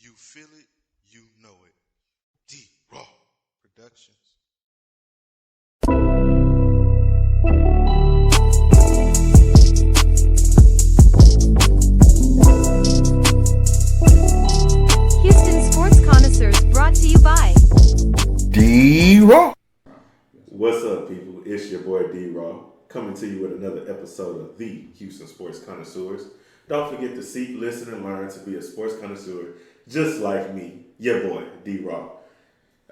You feel it, you know it. D Raww Productions. Houston Sports Connoisseurs brought to you by D Raww. What's up, people? It's your boy D Raww coming to you with another episode of the Houston Sports Connoisseurs. Don't forget to seek, listen, and learn to be a sports connoisseur just like me, your boy D Raww.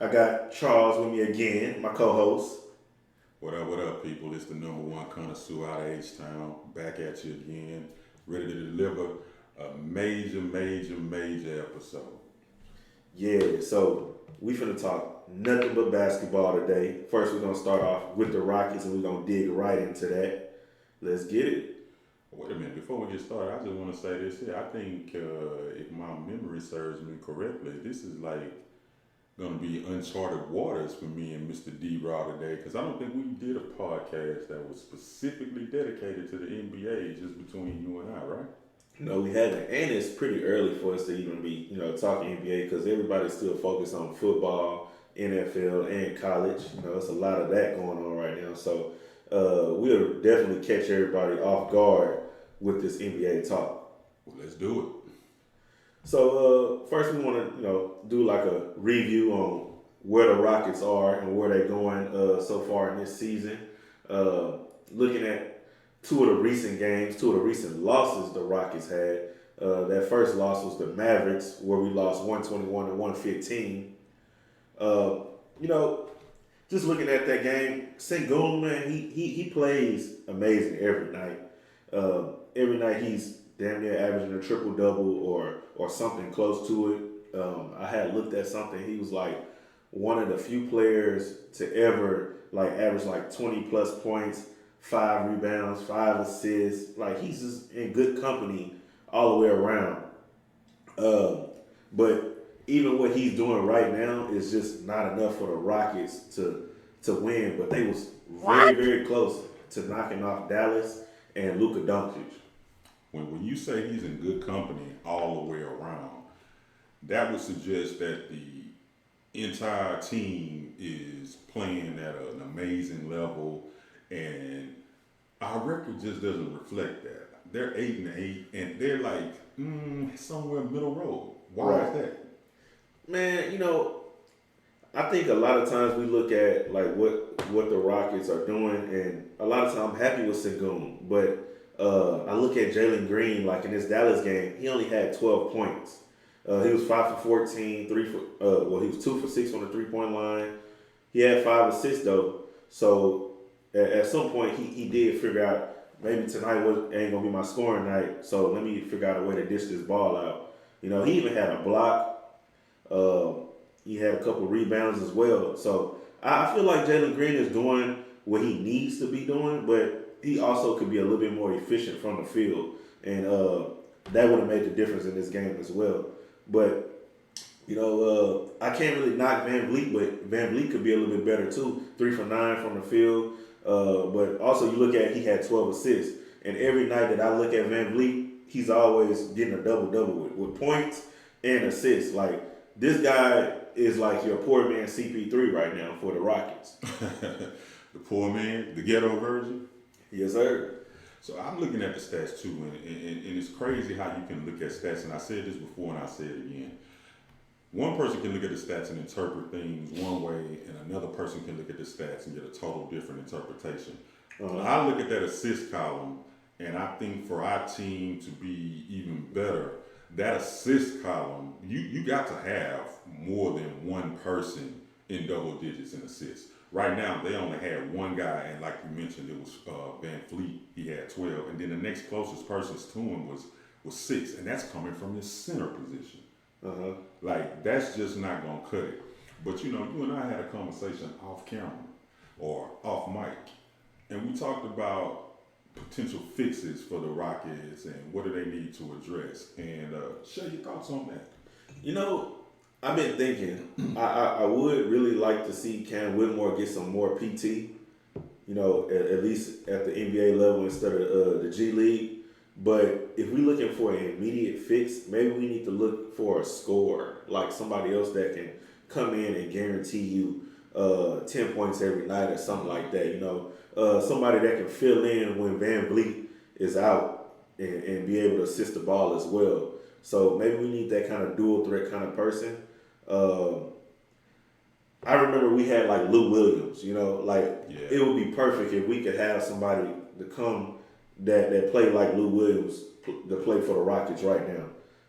I got Charles with me again, my co-host. What up, people? It's the number one connoisseur out of H-Town, back at you again, ready to deliver a major episode. Yeah, so we finna talk nothing but basketball today. First, we're gonna start off with the Rockets, and we're gonna dig right into that. Let's get it. Wait a minute, before we get started, I just want to say this here. I think if my memory serves me correctly, this is like going to be uncharted waters for me and Mr. D Raww today, because I don't think we did a podcast that was specifically dedicated to the NBA, just between you and I, right? No, we haven't, and it's pretty early for us to even be, talking NBA because everybody's still focused on football, NFL, and college. It's a lot of that going on right now. So we'll definitely catch everybody off guard with this NBA talk. Well, let's do it. So first, we want to, do like a review on where the Rockets are and where they're going so far in this season. Looking at two of the recent games, two of the recent losses the Rockets had. That first loss was the Mavericks, where we lost 121 to 115. Just looking at that game, Sengun, man, he plays amazing every night. Every night he's damn near averaging a triple-double or something close to it. I had looked at something. He was like one of the few players to ever average 20-plus points, 5 rebounds, 5 assists. He's just in good company all the way around. But even what he's doing right now is just not enough for the Rockets to win. But they was very, very close to knocking off Dallas and Luka Doncic. When you say he's in good company all the way around, that would suggest that the entire team is playing at an amazing level, and our record just doesn't reflect that. They're 8-8, and they're somewhere middle road. Why is that? Man, I think a lot of times we look at what the Rockets are doing, and a lot of times I'm happy with Sengun, but I look at Jalen Green, in this Dallas game, he only had 12 points. He was 5 for 14, he was 2 for 6 on the 3-point line. He had 5 assists though, so at some point he did figure out maybe tonight ain't gonna be my scoring night, so let me figure out a way to dish this ball out. He even had a block. He had a couple rebounds as well. So I feel like Jalen Green is doing what he needs to be doing, but he also could be a little bit more efficient from the field. And that would have made the difference in this game as well. But, I can't really knock Van Vliet, but Van Vliet could be a little bit better too. 3 for 9 from the field. But also you look at, he had 12 assists. And every night that I look at Van Vliet, he's always getting a double-double with points and assists. This guy is your poor man CP3 right now for the Rockets. The poor man, the ghetto version? Yes, sir. So I'm looking at the stats too, and it's crazy how you can look at stats, and I said this before and I say it again. One person can look at the stats and interpret things one way, and another person can look at the stats and get a total different interpretation. I look at that assist column, and I think for our team to be even better, that assist column, you got to have more than one person in double digits in assists. Right now, they only had one guy, and like you mentioned, it was Van Vliet. He had 12, and then the next closest person to him was 6, and that's coming from his center position. That's just not gonna cut it. But you and I had a conversation off camera or off mic, and we talked about potential fixes for the Rockets and what do they need to address. And share your thoughts on that. I've been thinking, I would really like to see Cam Whitmore get some more PT, at least at the NBA level instead of the G League. But if we're looking for an immediate fix, maybe we need to look for a scorer, like somebody else that can come in and guarantee you 10 points every night or something like that. Somebody that can fill in when Van Vliet is out and be able to assist the ball as well. So maybe we need that kind of dual threat kind of person. I remember we had like Lou Williams, It would be perfect if we could have somebody to come that play like Lou Williams to play for the Rockets right now.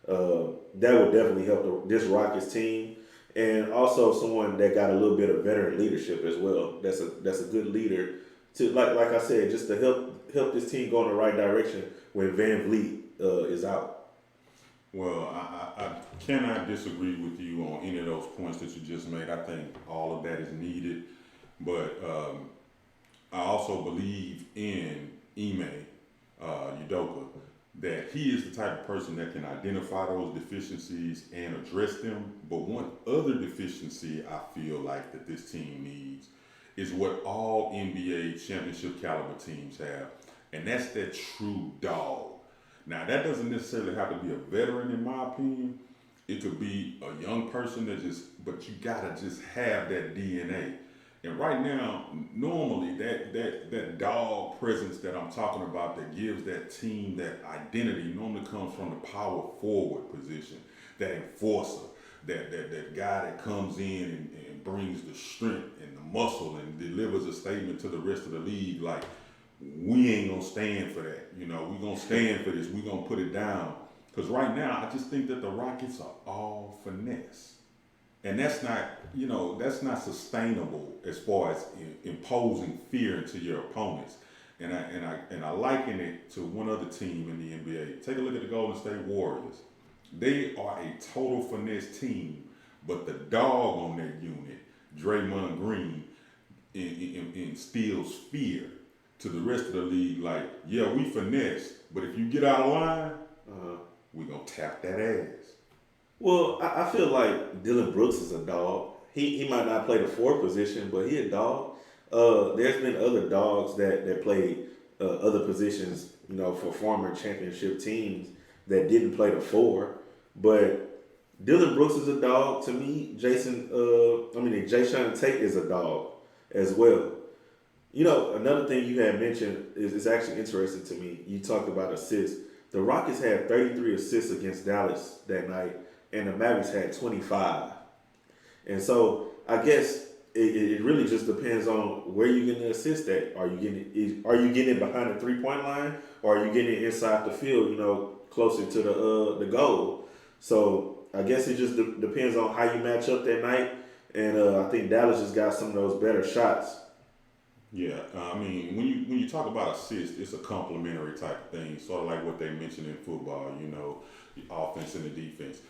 That would definitely help this Rockets team, and also someone that got a little bit of veteran leadership as well. That's a good leader to like I said, just to help this team go in the right direction when Van Vliet is out. Well, I cannot disagree with you on any of those points that you just made. I think all of that is needed, but I also believe in Ime Udoka, that he is the type of person that can identify those deficiencies and address them. But one other deficiency I feel like that this team needs is what all NBA championship caliber teams have, and that's that true dog. Now, that doesn't necessarily have to be a veteran, in my opinion. It could be a young person but you gotta just have that DNA. And right now, normally that dog presence that I'm talking about that gives that team that identity normally comes from the power forward position, that enforcer, that guy that comes in and brings the strength and the muscle and delivers a statement to the rest of the league like, we ain't gonna stand for that. We gonna stand for this. We gonna put it down. Because right now, I just think that the Rockets are all finesse. And that's not sustainable as far as imposing fear into your opponents. And I liken it to one other team in the NBA. Take a look at the Golden State Warriors. They are a total finesse team, but the dog on that unit, Draymond Green, instills fear to the rest of the league. Like, yeah, we finesse, but if you get out of line, we gonna tap that ass. Well, I feel like Dylan Brooks is a dog. He might not play the 4 position, but he a dog. There's been other dogs that played other positions, for former championship teams that didn't play the 4. But Dylan Brooks is a dog to me. Jayshawn Tate is a dog as well. Another thing you had mentioned is actually interesting to me. You talked about assists. The Rockets had 33 assists against Dallas that night, and the Mavericks had 25. And so I guess it really just depends on where you're getting the assist at. Are you getting it behind the 3-point line, or are you getting it inside the field, closer to the goal? So I guess it just depends on how you match up that night. And I think Dallas just got some of those better shots. Yeah, when you talk about assist, it's a complementary type of thing, sort of like what they mentioned in football, the offense and the defense.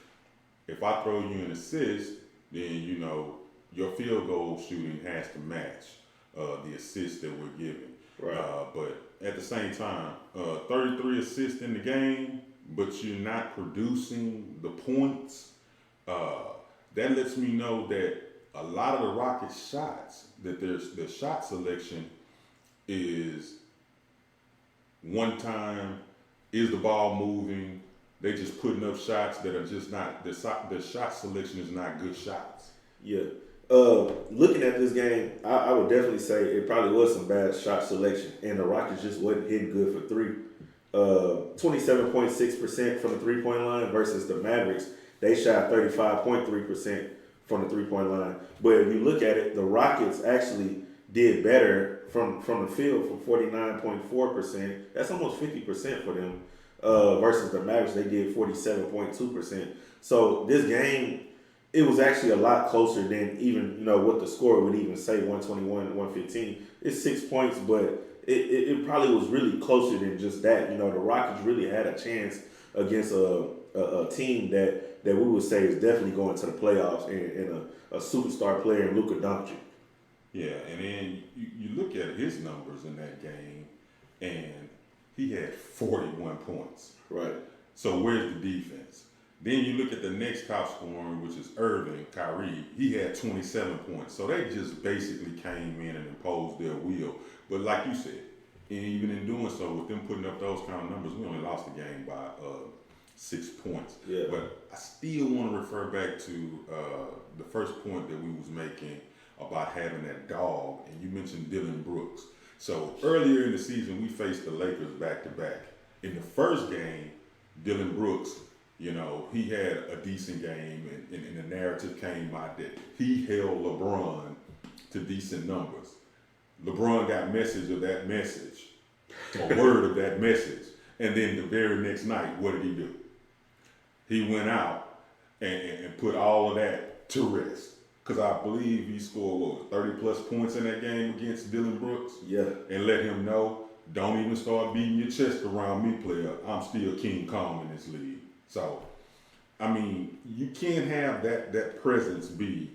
If I throw you an assist, then, your field goal shooting has to match the assist that we're giving. Right. But at the same time, 33 assists in the game, but you're not producing the points, that lets me know that a lot of the Rockets' shots, that the shot selection is one time, is the ball moving? They just putting up shots that are just not, the shot selection is not good shots. Yeah. Looking at this game, I would definitely say it probably was some bad shot selection, and the Rockets just wasn't hitting good for 3. 27.6% from the 3-point line versus the Mavericks. They shot 35.3% from the 3-point line. But if you look at it, the Rockets actually did better from the field, from 49.4%. That's almost 50% for them. Versus the Mavericks, they did 47.2%. So this game, it was actually a lot closer than even what the score would even say, 121-115. It's 6 points, but it probably was really closer than just that. The Rockets really had a chance against a team that we would say is definitely going to the playoffs and a superstar player in Luka Doncic. Yeah, and then you look at his numbers in that game, and he had 41 points. Right. So where's the defense? Then you look at the next top scorer, which is Kyrie. He had 27 points. So they just basically came in and imposed their will. But like you said, And even in doing so, with them putting up those kind of numbers, we only lost the game by 6 points. Yeah. But I still want to refer back to the first point that we was making about having that dog, and you mentioned Dylan Brooks. So earlier in the season, we faced the Lakers back to back. In the first game, Dylan Brooks, you know, he had a decent game, and the narrative came out that he held LeBron to decent numbers. LeBron got message of that message, a word of that message, and then the very next night, what did he do? He went out and put all of that to rest. Because I believe he scored, 30 plus points in that game against Dylan Brooks. Yeah. And let him know, don't even start beating your chest around me, player. I'm still King Kong in this league. So, I mean, you can't have that presence be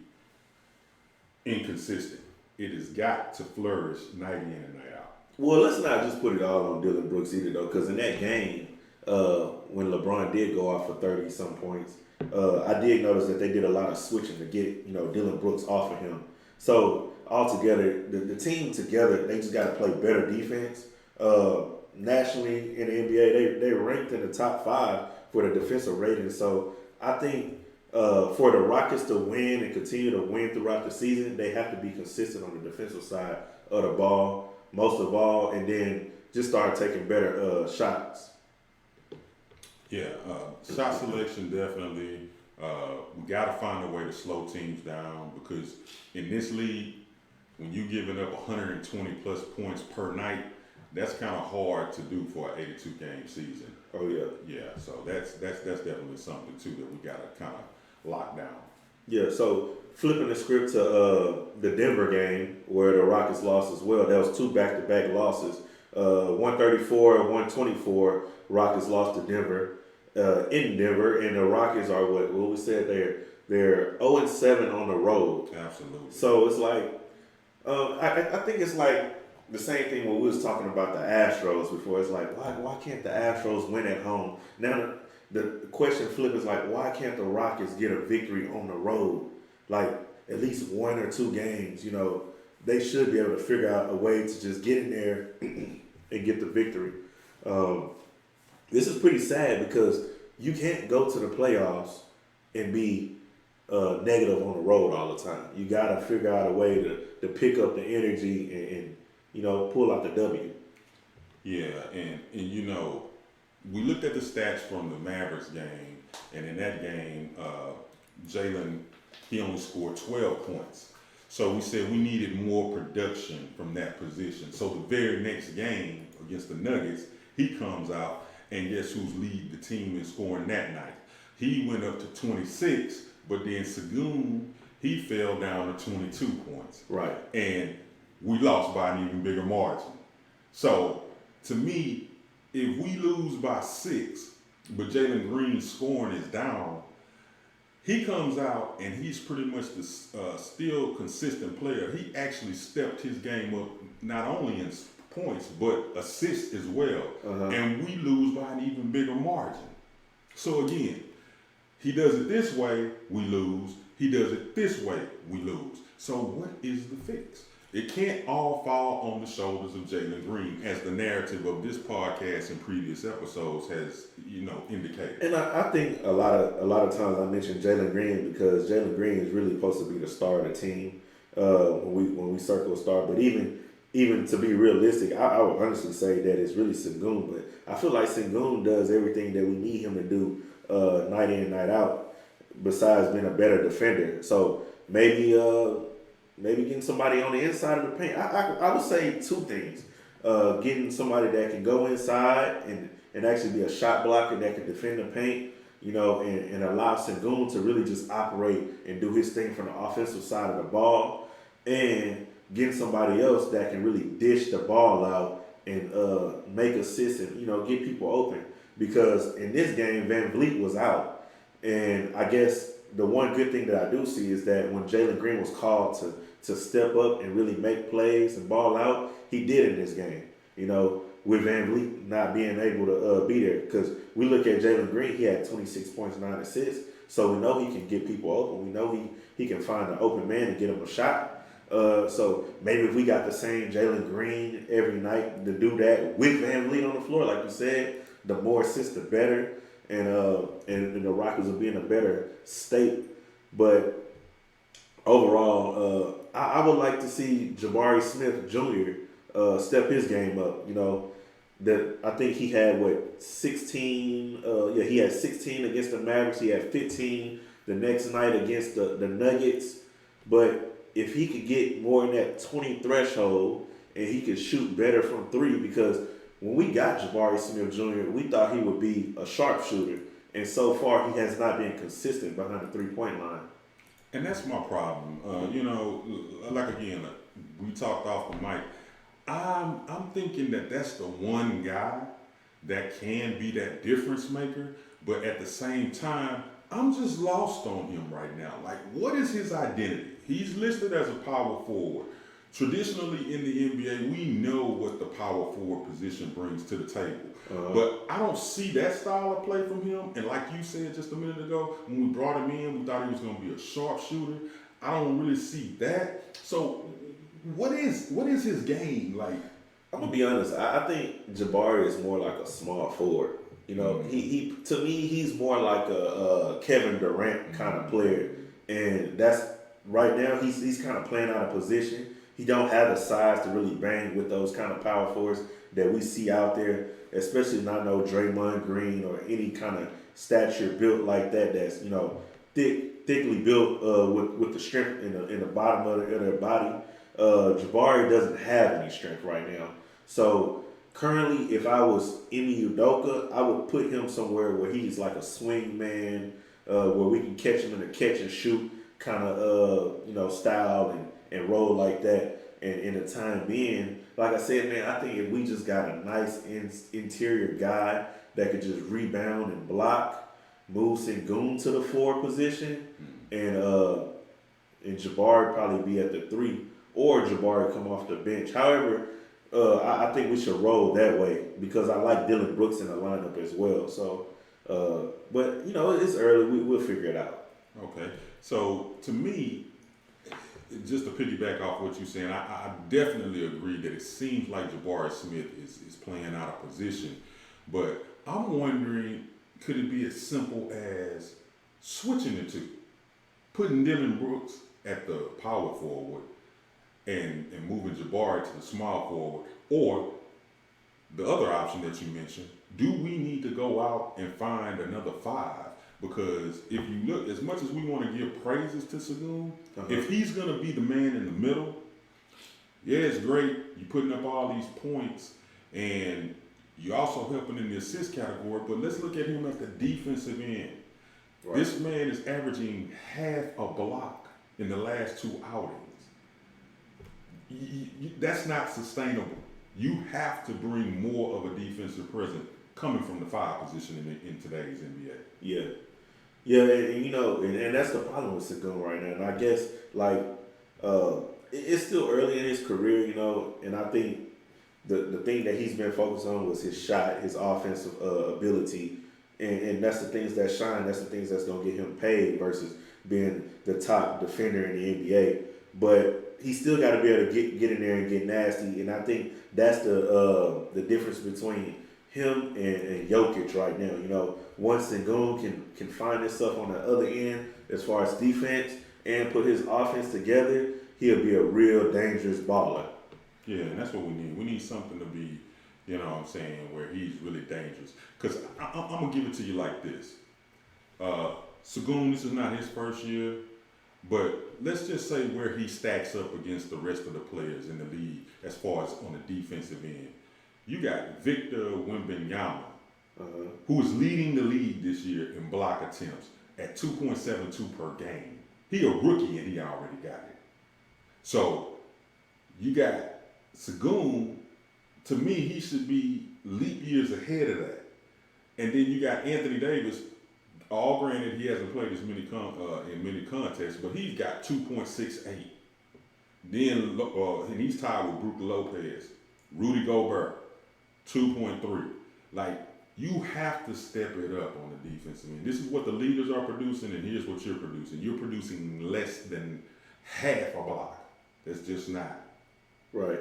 inconsistent. It has got to flourish night in and night out. Well, let's not just put it all on Dylan Brooks either, though, because in that game, when LeBron did go off for 30-some points, I did notice that they did a lot of switching to get, Dylan Brooks off of him. So, altogether, the team together, they just got to play better defense. Nationally in the NBA, they ranked in the top 5 for the defensive rating. So, I think for the Rockets to win and continue to win throughout the season, they have to be consistent on the defensive side of the ball, most of all, and then just start taking better shots. Yeah, shot selection definitely. We got to find a way to slow teams down, because in this league, when you're giving up 120 plus points per night, that's kind of hard to do for an 82 game season. Oh yeah. Yeah, so that's definitely something too that we got to kind of lock down. Yeah, so flipping the script to the Denver game where the Rockets lost as well. That was 2 back-to-back losses. 134 and 124. Rockets lost to Denver in Denver, and the Rockets are what we said they're 0-7 on the road. Absolutely. So it's like I think it's like the same thing when we was talking about the Astros before. It's like why can't the Astros win at home? Now the question flip is like, why can't the Rockets get a victory on the road? Like at least 1 or 2 games, they should be able to figure out a way to just get in there and get the victory. This is pretty sad because you can't go to the playoffs and be negative on the road all the time. You got to figure out a way to pick up the energy and pull out the W. Yeah, and we looked at the stats from the Mavericks game, and in that game, Jalen, he only scored 12 points. So we said we needed more production from that position. So the very next game against the Nuggets, he comes out, and guess who's leading the team in scoring that night? He went up to 26, but then Sagoon, he fell down to 22 points. Right. And we lost by an even bigger margin. So to me, if we lose by 6, but Jalen Green's scoring is down, he comes out and he's pretty much the still consistent player. He actually stepped his game up not only in points, but assists as well. Uh-huh. And we lose by an even bigger margin. So again, he does it this way, we lose. He does it this way, we lose. So what is the fix? It can't all fall on the shoulders of Jalen Green, as the narrative of this podcast and previous episodes has, indicated. And I think a lot of times I mention Jalen Green because Jalen Green is really supposed to be the star of the team when we circle a star. But even to be realistic, I would honestly say that it's really Sengun. But I feel like Sengun does everything that we need him to do night in, night out, besides being a better defender. So maybe getting somebody on the inside of the paint. I would say 2 things. Getting somebody that can go inside and actually be a shot blocker that can defend the paint, and allow Sengun to really just operate and do his thing from the offensive side of the ball, and getting somebody else that can really dish the ball out and make assists and, get people open. Because in this game, Van Vliet was out. And I guess the one good thing that I do see is that when Jalen Green was called to step up and really make plays and ball out, he did in this game, with Van Vliet not being able to be there. Because we look at Jalen Green, he had 26 points, 9 assists. So we know he can get people open. We know he can find an open man and get him a shot. So maybe if we got the same Jalen Green every night to do that with Van Vliet on the floor, like you said, the more assists the better, and the Rockets will be in a better state. But overall, I would like to see Jabari Smith Jr. Step his game up. You know, that I think he had 16. He had 16 against the Mavericks. He had 15 the next night against the Nuggets. But if he could get more in that 20 threshold and he could shoot better from three, because when we got Jabari Smith Jr., we thought he would be a sharpshooter, and so far he has not been consistent behind the 3-point line. And that's my problem. We talked off the mic. I'm thinking that's the one guy that can be that difference maker, but at the same time, I'm just lost on him right now. Like, what is his identity? He's listed as a power forward. Traditionally in the NBA, we know what the power forward position brings to the table. But I don't see that style of play from him. And like you said just a minute ago, when we brought him in, we thought he was going to be a sharpshooter. I don't really see that. So what is his game like? I'm gonna be honest. I think Jabari is more like a small forward. You know, he to me he's more like a Kevin Durant kind of player, and that's right now he's kind of playing out of position. He don't have the size to really bang with those kind of power forwards that we see out there, especially not no Draymond Green or any kind of stature built like that. That's thickly built with the strength in the bottom of their body. Jabari doesn't have any strength right now, so. Currently, if I was Emi Udoka, I would put him somewhere where he's like a swing man, where we can catch him in a catch and shoot kind of style and roll like that. And in the time being, like I said, man, I think if we just got a nice interior guy that could just rebound and block, move Sengun to the 4 position, and Jabari probably be at the 3, or Jabari come off the bench. However, I think we should roll that way because I like Dylan Brooks in the lineup as well. So, but it's early. We'll figure it out. Okay. So to me, just to piggyback off what you're saying, I definitely agree that it seems like Jabari Smith is playing out of position. But I'm wondering, could it be as simple as switching the two, putting Dylan Brooks at the power forward, and moving Jabari to the small forward, or the other option that you mentioned, do we need to go out and find another 5? Because if you look, as much as we want to give praises to Sengun, if he's going to be the man in the middle, yeah, it's great. You're putting up all these points, and you're also helping in the assist category, but let's look at him at the defensive end. Right. This man is averaging half a block in the last 2 outings. That's not sustainable. You have to bring more of a defensive presence coming from the 5 position in today's NBA. Yeah, and that's the problem with Sengun right now. And I guess it's still early in his career, and I think the thing that he's been focused on was his shot, his offensive ability, and that's the things that shine. That's the things that's gonna get him paid versus being the top defender in the NBA. But he still got to be able to get in there and get nasty, and I think that's the difference between him and Jokic right now. Once Sengun can find himself on the other end as far as defense and put his offense together, he'll be a real dangerous baller. Yeah, and that's what we need. We need something to be, where he's really dangerous. Because I'm going to give it to you like this. Sengun, this is not his first year. But let's just say where he stacks up against the rest of the players in the league as far as on the defensive end. You got Victor Wembanyama, who is leading the league this year in block attempts at 2.72 per game. He a rookie and he already got it. So you got Sengun. To me, he should be leap years ahead of that. And then you got Anthony Davis. All granted, he hasn't played as many in many contests, but he's got 2.68. Then and he's tied with Brook Lopez, Rudy Gobert, 2.3. Like, you have to step it up on the defensive end. This is what the leaders are producing, and here's what you're producing. You're producing less than half a block. That's just not. Right.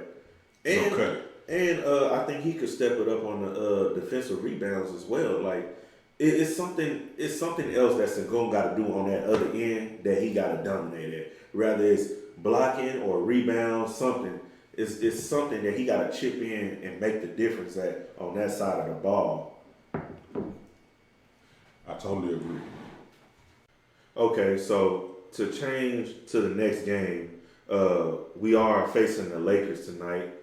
Don't And cut it. and I think he could step it up on the defensive rebounds as well. Like it's something else that Sengun got to do on that other end that he got to dominate at. Rather it's blocking or rebound, something. It's something that he got to chip in and make the difference at on that side of the ball. I totally agree. Okay, so to change to the next game, we are facing the Lakers tonight.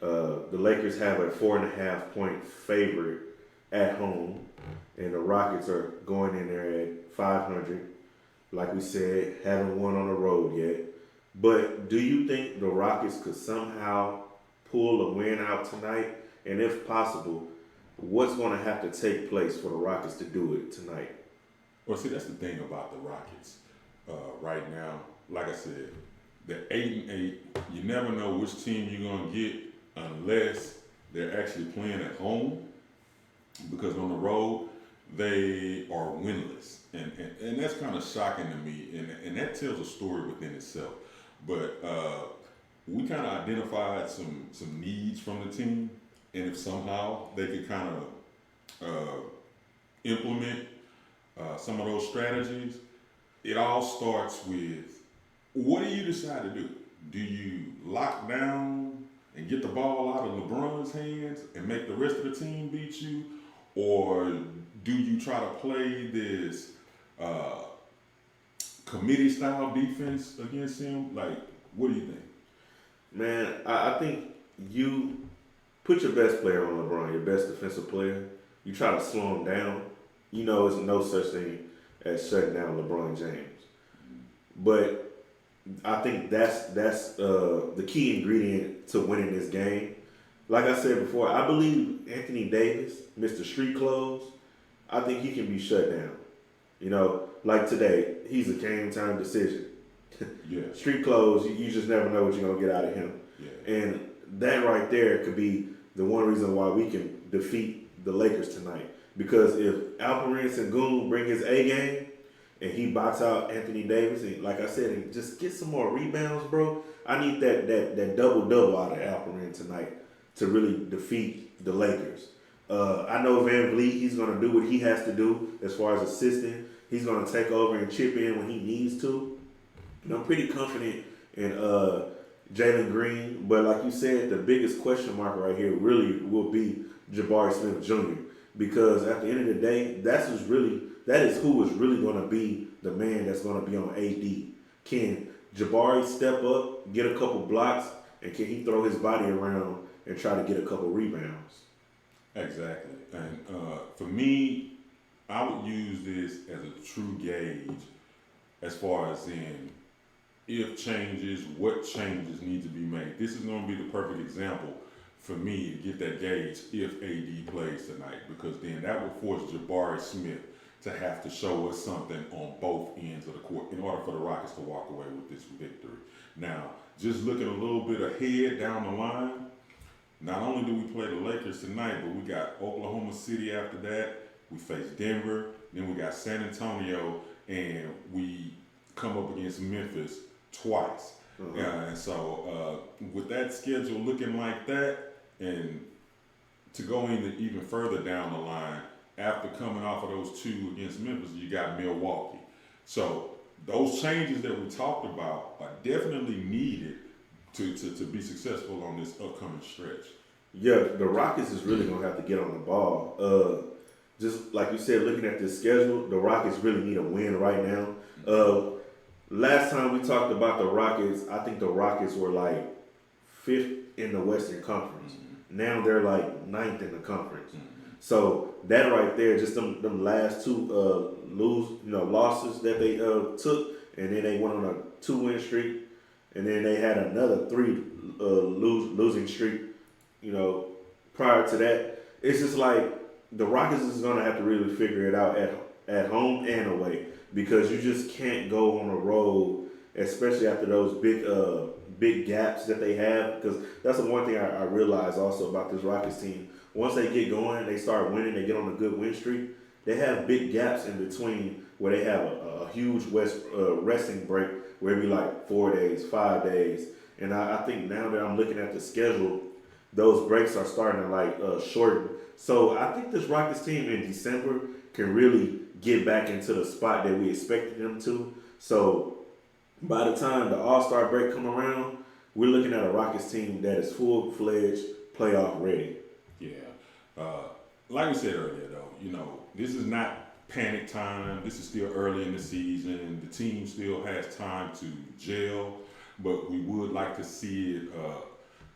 The Lakers have a 4.5 point favorite at home, and the Rockets are going in there at 500. Like we said, haven't won on the road yet. But do you think the Rockets could somehow pull a win out tonight? And if possible, what's going to have to take place for the Rockets to do it tonight? Well, see, that's the thing about the Rockets right now. Like I said, they're 8-8. You never know which team you're gonna get unless they're actually playing at home. Because on the road, they are winless, and that's kind of shocking to me. And that tells a story within itself. But we kind of identified some needs from the team, and if somehow they could kind of implement some of those strategies, it all starts with what do you decide to do? Do you lock down and get the ball out of LeBron's hands and make the rest of the team beat you? Or do you try to play this committee style defense against him? Like, what do you think? Man, I think you put your best player on LeBron, your best defensive player. You try to slow him down. You know, there's no such thing as shutting down LeBron James. But I think that's the key ingredient to winning this game. Like I said before, I believe Anthony Davis, Mr. Street Clothes, I think he can be shut down. You know, like today, he's a game time decision. Yeah. Street Clothes, you just never know what you're going to get out of him. Yeah. And that right there could be the one reason why we can defeat the Lakers tonight. Because if Alperen Sengun bring his A game and he box out Anthony Davis, and like I said, and just get some more rebounds, bro, I need that double-double out of Alperen tonight to really defeat the Lakers. I know Van Vliet, he's going to do what he has to do as far as assisting. He's going to take over and chip in when he needs to. And I'm pretty confident in Jalen Green. But like you said, the biggest question mark right here really will be Jabari Smith Jr. Because at the end of the day, that is who is really going to be the man that's going to be on AD. Can Jabari step up, get a couple blocks, and can he throw his body around and try to get a couple rebounds? Exactly. And for me, I would use this as a true gauge as far as in if changes, what changes need to be made. This is going to be the perfect example for me to get that gauge if AD plays tonight, because then that will force Jabari Smith to have to show us something on both ends of the court in order for the Rockets to walk away with this victory. Now, just looking a little bit ahead down the line, not only do we play the Lakers tonight, but we got Oklahoma City after that. We face Denver, then we got San Antonio, and we come up against Memphis twice. Mm-hmm. And so with that schedule looking like that, and to go even further down the line, after coming off of those two against Memphis, you got Milwaukee. So those changes that we talked about are definitely needed to be successful on this upcoming stretch. Yeah, the Rockets is really going to have to get on the ball. Just like you said, looking at this schedule, the Rockets really need a win right now. Last time we talked about the Rockets, I think the Rockets were like 5th in the Western Conference. Mm-hmm. Now they're like 9th in the conference. Mm-hmm. So that right there, just them last two losses that they took, and then they went on a 2-win streak, and then they had another 3 losing streak. Prior to that, it's just like the Rockets is gonna have to really figure it out at home and away, because you just can't go on the road, especially after those big gaps that they have. Because that's the one thing I realized also about this Rockets team. Once they get going, they start winning, they get on a good win streak, they have big gaps in between where they have a huge resting break where it be like 4 days, 5 days. And I think now that I'm looking at the schedule, those breaks are starting to like shorten. So I think this Rockets team in December can really get back into the spot that we expected them to. So by the time the All-Star break come around, we're looking at a Rockets team that is full-fledged playoff ready. Yeah. Like we said earlier, though, you know, this is not panic time. This is still early in the season. The team still has time to gel, but we would like to see it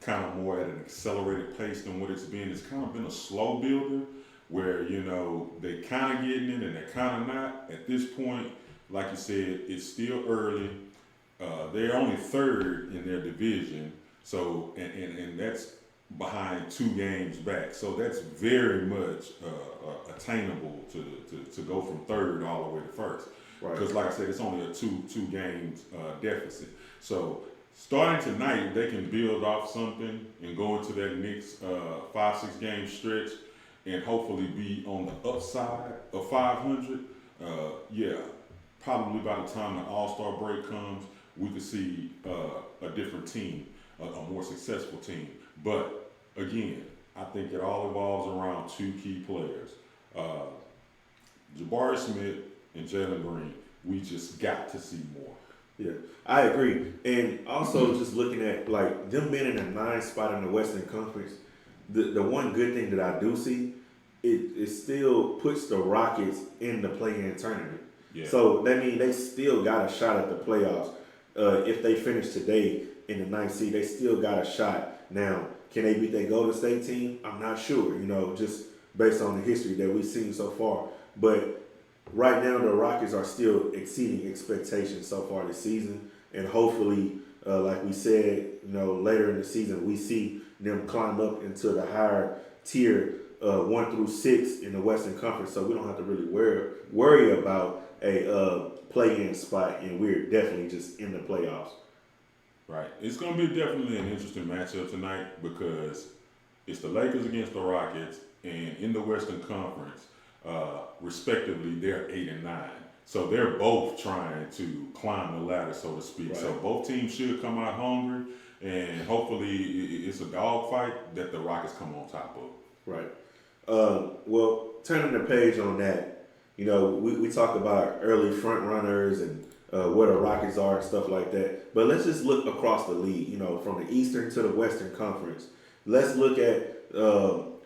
kind of more at an accelerated pace than what it's been. It's kind of been a slow builder where, you know, they kind of getting it and they're kind of not. At this point, like you said, it's still early. They're only third in their division, so and that's behind 2 games back. So that's very much attainable to go from third all the way to first. Because like I said, it's only a two games deficit. So starting tonight, they can build off something and go into that next 5-6 game stretch and hopefully be on the upside of 500. Yeah, probably by the time the All-Star break comes, we could see a different team, a more successful team. But again, I think it all evolves around 2 key players. Jabari Smith and Jalen Green. We just got to see more. Yeah, I agree. And also just looking at like them being in a 9th spot in the Western Conference, the one good thing that I do see, it still puts the Rockets in the play-in tournament. Yeah. So that means they still got a shot at the playoffs. If they finish today in the 9th seed, they still got a shot. Now, can they beat their Golden State team? I'm not sure, you know, just based on the history that we've seen so far. But right now, the Rockets are still exceeding expectations so far this season. And hopefully, like we said, you know, later in the season, we see them climb up into the higher tier 1 through 6 in the Western Conference. So we don't have to really worry about a play-in spot, and we're definitely just in the playoffs. Right. It's going to be definitely an interesting matchup tonight because it's the Lakers against the Rockets, and in the Western Conference, respectively, they're 8 and 9. So they're both trying to climb the ladder, so to speak. Right. So both teams should come out hungry, and hopefully it's a dogfight that the Rockets come on top of. Right. Well, turning the page on that, you know, we talk about early front runners and where the Rockets are and stuff like that. But let's just look across the league, you know, from the Eastern to the Western Conference. Let's look at,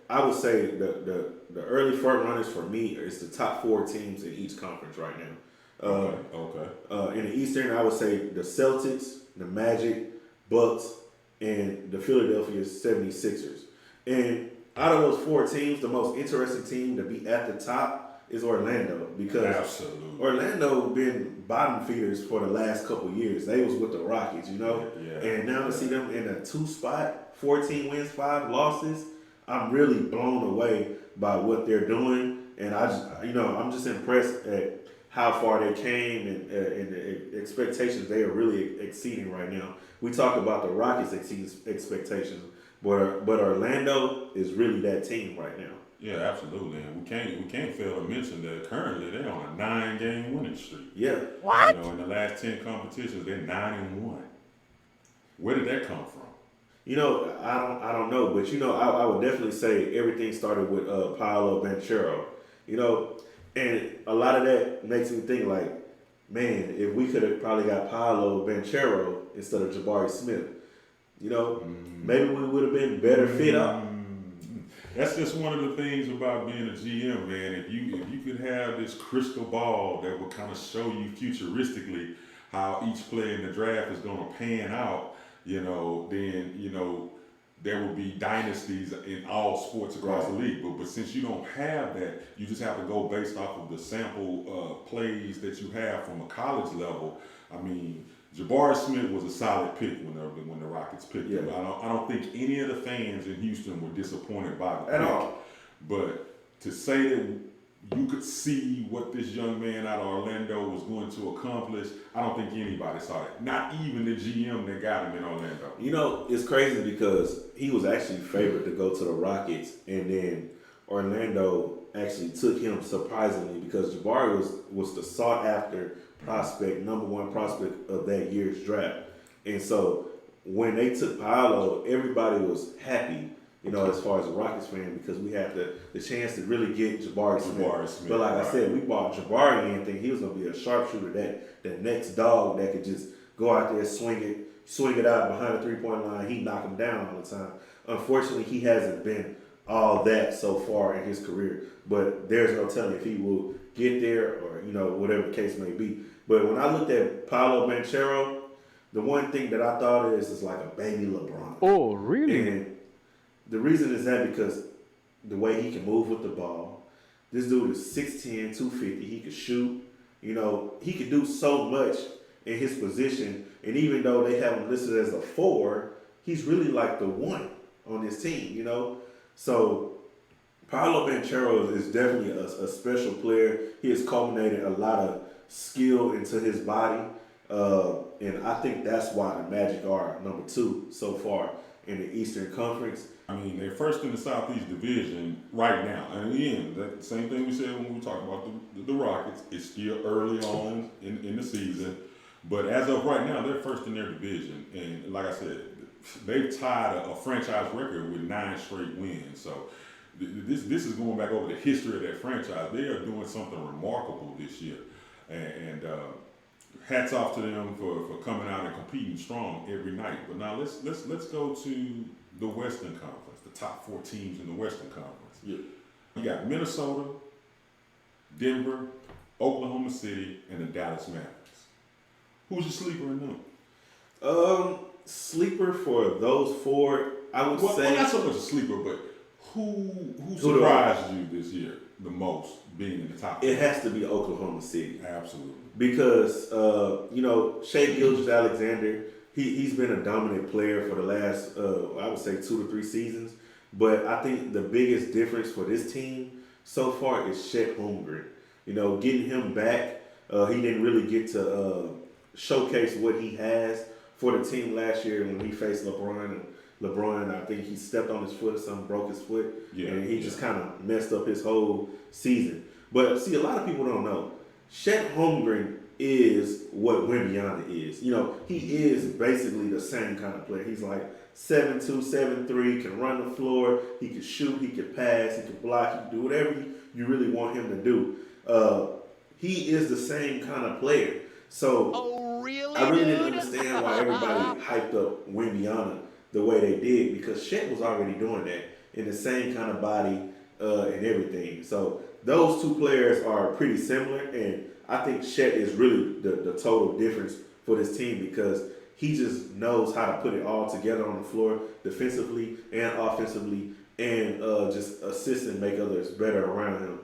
I would say, the early front runners for me is the top 4 teams in each conference right now. Okay. In the Eastern, I would say the Celtics, the Magic, Bucks, and the Philadelphia 76ers. And out of those 4 teams, the most interesting team to be at the top is Orlando, because absolutely. Orlando been bottom feeders for the last couple years. They was with the Rockets, you know, and now to see them in a 2 spot, 14 wins, 5 losses, I'm really blown away by what they're doing, and I'm just impressed at how far they came and the expectations they are really exceeding right now. We talk about the Rockets exceeding expectations, but Orlando is really that team right now. Yeah, absolutely, and we can't fail to mention that currently they're on a 9-game winning streak. Yeah. What? You know, in the last 10 competitions, they're 9-1. Where did that come from? You know, I don't know, but you know, I would definitely say everything started with Paolo Banchero. You know, and a lot of that makes me think like, man, if we could have probably got Paolo Banchero instead of Jabari Smith, you know, maybe we would have been better fit up. That's just one of the things about being a GM, man. If you could have this crystal ball that would kind of show you futuristically how each player in the draft is going to pan out, you know, then, you know, there will be dynasties in all sports across the league. But since you don't have that, you just have to go based off of the sample plays that you have from a college level. I mean, Jabari Smith was a solid pick when the Rockets picked him. I don't think any of the fans in Houston were disappointed by the pick. But to say that you could see what this young man out of Orlando was going to accomplish, I don't think anybody saw it. Not even the GM that got him in Orlando. You know, it's crazy because he was actually favored to go to the Rockets, and then Orlando actually took him surprisingly because Jabari was the sought after prospect, number 1 prospect of that year's draft. And so when they took Paolo, everybody was happy, as far as a Rockets fan, because we had the chance to really get Jabari Smith. But like I said, we bought Jabari in thinking he was going to be a sharpshooter, that next dog that could just go out there, swing it out behind the three-point line. He knock him down all the time. Unfortunately, he hasn't been all that so far in his career. But there's no telling if he will get there or, whatever the case may be. But when I looked at Paolo Banchero, the one thing that I thought is like a baby LeBron. Oh, really? And the reason is that because the way he can move with the ball. This dude is 6'10", 250. He can shoot. He could do so much in his position. And even though they have him listed as a 4, he's really like the 1 on this team, So Paolo Banchero is definitely a special player. He has culminated a lot of skill into his body. And I think that's why the Magic are number 2 so far in the Eastern Conference. I mean, they're first in the Southeast Division right now. And again, that same thing we said when we were talking about the Rockets. It's still early on in the season. But as of right now, they're first in their division. And like I said, they've tied a franchise record with 9 straight wins. So this is going back over the history of that franchise. They are doing something remarkable this year. And hats off to them for coming out and competing strong every night. But now let's go to the Western Conference, the top 4 teams in the Western Conference. Yeah. You got Minnesota, Denver, Oklahoma City, and the Dallas Mavericks. Who's your sleeper in them? Sleeper for those 4, I would say. Well, not so much a sleeper, but who surprised you this year the most, being in the top 4? It has to be Oklahoma City. Absolutely. Because, Shai Gilgeous-Alexander, he's been a dominant player for the last, I would say 2 to 3 seasons. But I think the biggest difference for this team so far is Chet Holmgren. Getting him back, he didn't really get to showcase what he has for the team last year when he faced LeBron. And LeBron, I think he stepped on his foot or something, broke his foot, and he just kind of messed up his whole season. But see, a lot of people don't know. Chet Holmgren is what Wembanyama is. He is basically the same kind of player. He's like 7'2", 7'3", can run the floor, he can shoot, he can pass, he can block, he can do whatever you really want him to do. He is the same kind of player. So I really didn't understand why everybody hyped up Wembanyama the way they did, because Chet was already doing that in the same kind of body and everything. So those 2 players are pretty similar, and I think Chet is really the total difference for this team, because he just knows how to put it all together on the floor defensively and offensively, and just assist and make others better around him,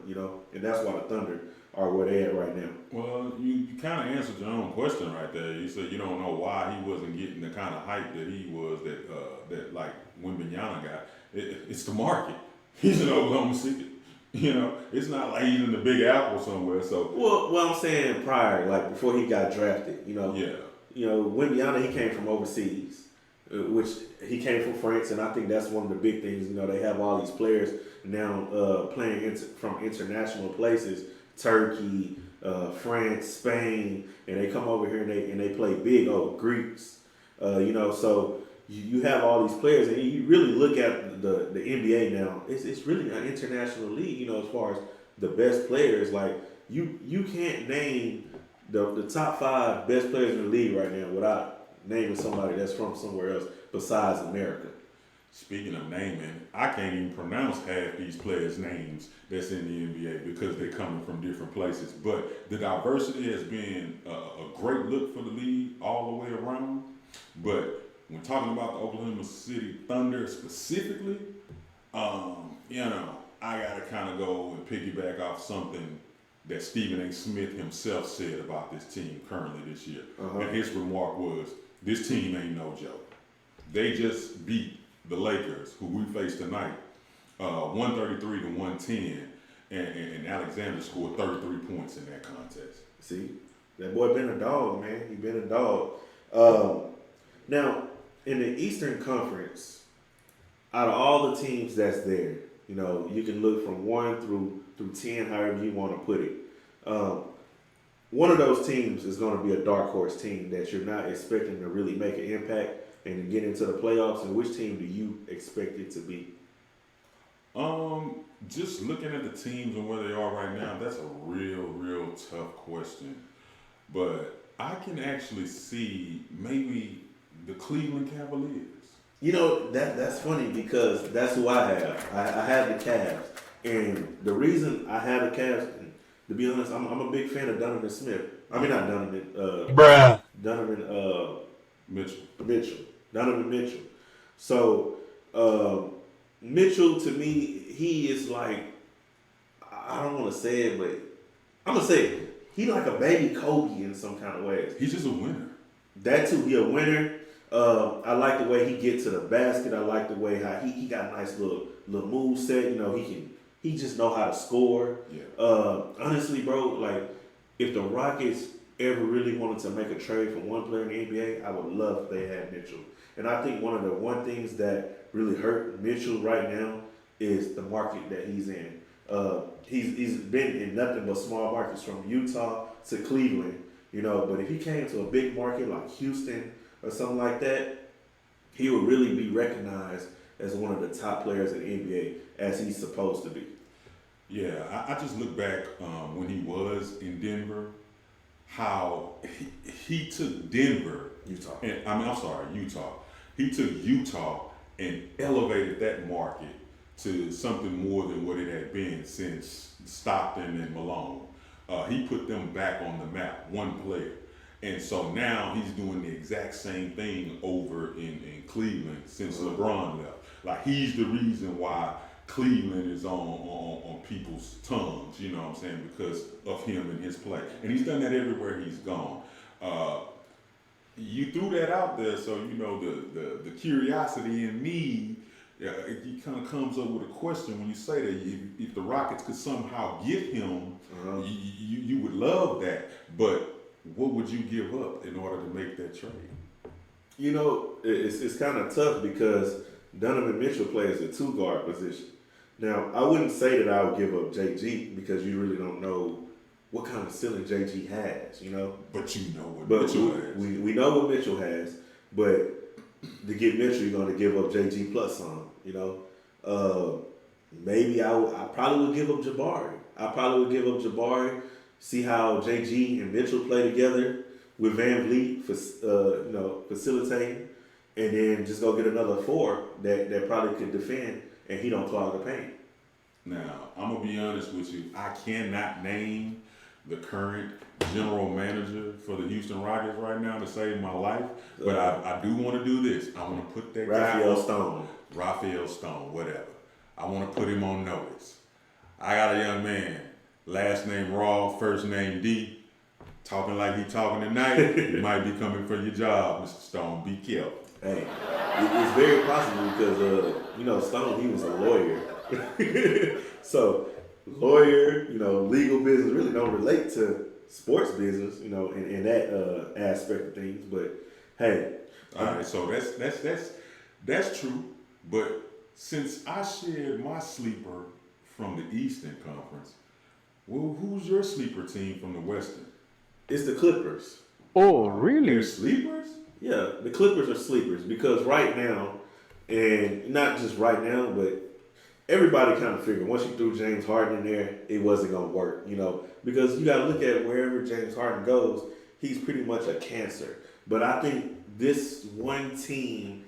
and that's why the Thunder are where they're at right now. Well, you kind of answered your own question right there. You said you don't know why he wasn't getting the kind of hype that he was, that like Wembanyama got. It's the market. He's in Oklahoma City. It's not like he's in the Big Apple somewhere. So well, I'm saying prior, like before he got drafted, Wembanyama, he came from overseas, which he came from France, and I think that's one of the big things. They have all these players now playing from international places. Turkey, France, Spain, and they come over here and they play big. Greeks, so you have all these players, and you really look at the NBA now. It's really an international league, as far as the best players. Like you can't name the top 5 best players in the league right now without naming somebody that's from somewhere else besides America. Speaking of naming, I can't even pronounce half these players' names that's in the NBA because they're coming from different places. But the diversity has been a great look for the league all the way around. But when talking about the Oklahoma City Thunder specifically, I got to kind of go and piggyback off something that Stephen A. Smith himself said about this team currently this year. And his remark was, this team ain't no joke. They just beat the Lakers, who we face tonight, 133 to 110, and Alexander scored 33 points in that contest. See, that boy been a dog, man. He been a dog. Now, in the Eastern Conference, out of all the teams that's there, you can look from 1 through 10, however you want to put it. One of those teams is going to be a dark horse team that you're not expecting to really make an impact. and get into the playoffs? And which team do you expect it to be? Just looking at the teams and where they are right now, that's a real tough question. But I can actually see maybe the Cleveland Cavaliers. You know, that's funny because that's who I have. I have the Cavs. And the reason I have the Cavs, to be honest, I'm a big fan of Donovan Smith. I mean, not Donovan. Donovan Mitchell. Donovan Mitchell. So, Mitchell, to me, he is like, I don't want to say it, but I'm going to say it. He like a baby Kobe in some kind of ways. He's just a winner. That too, he a winner. I like the way he gets to the basket. I like the way how he got a nice little move set. You know, he just know how to score. Yeah. Honestly, bro, like if the Rockets ever really wanted to make a trade for one player in the NBA, I would love if they had Mitchell. And I think one of the things that really hurt Mitchell right now is the market that he's in. He's been in nothing but small markets from Utah to Cleveland, you know. But if he came to a big market like Houston or something like that, he would really be recognized as one of the top players in the NBA as he's supposed to be. Yeah, I just look back when he was in Denver, how he took Denver. Utah. Utah. He took Utah and elevated that market to something more than what it had been since Stockton and Malone. He put them back on the map, one player. And so now he's doing the exact same thing over in Cleveland since LeBron left. Like, he's the reason why Cleveland is on people's tongues, you know what I'm saying, because of him and his play. And he's done that everywhere he's gone. You threw that out there, so, you know, the curiosity in me, it kind of comes up with a question when you say that if the Rockets could somehow get him, you would love that. But what would you give up in order to make that trade? You know, it's kind of tough because Donovan Mitchell plays a two guard position. Now, I wouldn't say that I would give up JG because you really don't know what kind of ceiling JG has, you know. But you know what Mitchell has. We know what Mitchell has, but to get Mitchell, you're going to give up JG plus some, you know. Maybe I probably would give up Jabari. See how JG and Mitchell play together with Van Vliet, facilitating, and then just go get another four that probably could defend, and he don't clog the paint. Now, I'm going to be honest with you. I cannot name the current general manager for the Houston Rockets right now to save my life, but I do want to do this. I want to put that Raphael Stone, whatever. I want to put him on notice. I got a young man, last name Raww, first name D, talking like he talking tonight. He might be coming for your job, Mr. Stone. Be careful. Hey, it's very possible because, Stone, he was a lawyer. So, lawyer, legal business really don't relate to sports business, in that aspect of things. But, hey. All right, so that's true. But since I shared my sleeper from the Eastern Conference, well, who's your sleeper team from the Western? It's the Clippers. Oh, really? They're sleepers? Yeah, the Clippers are sleepers because right now, and not just right now, but everybody kind of figured once you threw James Harden in there, it wasn't going to work, because you got to look at wherever James Harden goes, he's pretty much a cancer. But I think this one team,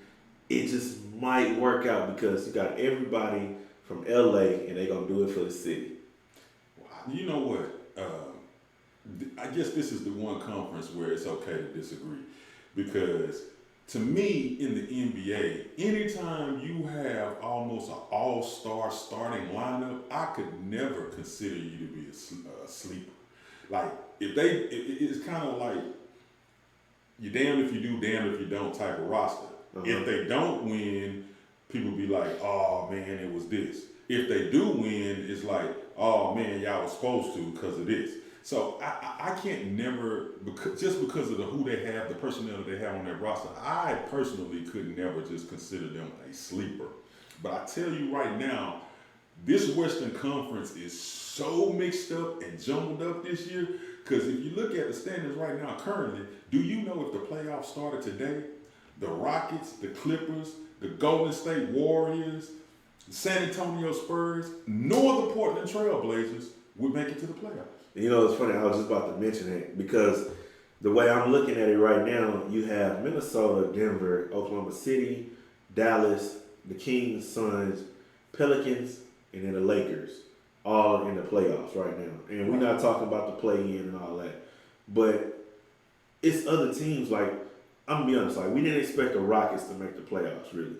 it just might work out because you got everybody from LA and they're going to do it for the city. You know what? I guess this is the one conference where it's okay to disagree. Because to me, in the NBA, anytime you have almost an all-star starting lineup, I could never consider you to be a sleeper. Like, it's kind of like you're damned if you do, damned if you don't type of roster. If they don't win, people be like, oh man, it was this. If they do win, it's like, oh man, y'all was supposed to because of this. So I can't never, just because of who they have, the personnel that they have on their roster, I personally could never just consider them a sleeper. But I tell you right now, this Western Conference is so mixed up and jumbled up this year, because if you look at the standings right now currently, do you know if the playoffs started today, the Rockets, the Clippers, the Golden State Warriors, the San Antonio Spurs, nor the Portland Trail Blazers would make it to the playoffs. You know, it's funny. I was just about to mention it because the way I'm looking at it right now, you have Minnesota, Denver, Oklahoma City, Dallas, the Kings, Suns, Pelicans, and then the Lakers, all in the playoffs right now. And we're not talking about the play-in and all that. But it's other teams, like, I'm going to be honest, like, we didn't expect the Rockets to make the playoffs, really.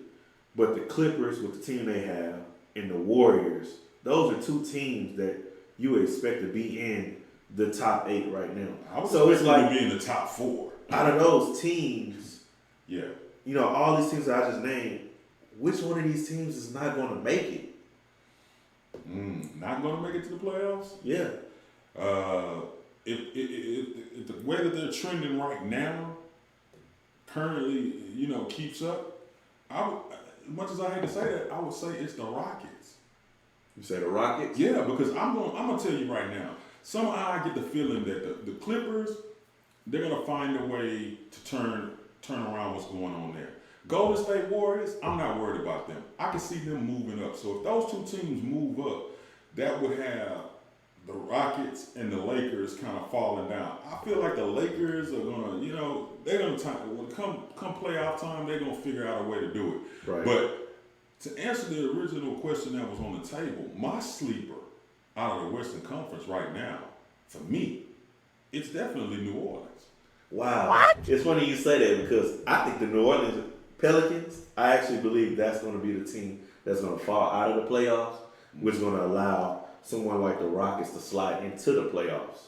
But the Clippers, with the team they have, and the Warriors, those are two teams that you would expect to be in the top 8 right now. So it's like to be in the top 4. Out of those teams, yeah, you know, all these teams that I just named, which one of these teams is not going to make it? Not going to make it to the playoffs? Yeah. If the way that they're trending right now, currently, you know, keeps up, as much as I hate to say that, I would say it's the Rockets. You say the Rockets? Yeah, because I'm gonna tell you right now. Somehow I get the feeling that the Clippers, they're gonna find a way to turn around what's going on there. Golden State Warriors, I'm not worried about them. I can see them moving up. So if those two teams move up, that would have the Rockets and the Lakers kind of falling down. I feel like the Lakers are gonna, you know, they're gonna come playoff time, they're gonna figure out a way to do it. Right. But to answer the original question that was on the table, my sleeper out of the Western Conference right now, for me, it's definitely New Orleans. Wow. What? It's funny you say that because I think the New Orleans Pelicans, I actually believe that's going to be the team that's going to fall out of the playoffs, which is going to allow someone like the Rockets to slide into the playoffs.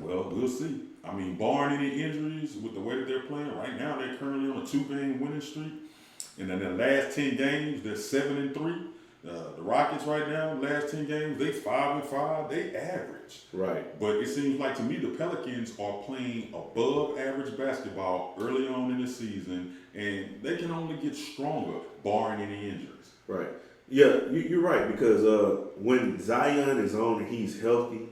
Well, we'll see. I mean, barring any injuries with the way that they're playing, right now they're currently on a 2-game winning streak. And in the last 10 games, they're 7-3. The Rockets right now, last 10 games, they 5-5. They average. Right. But it seems like to me the Pelicans are playing above average basketball early on in the season, and they can only get stronger barring any injuries. Right. Yeah, you're right because when Zion is on and he's healthy,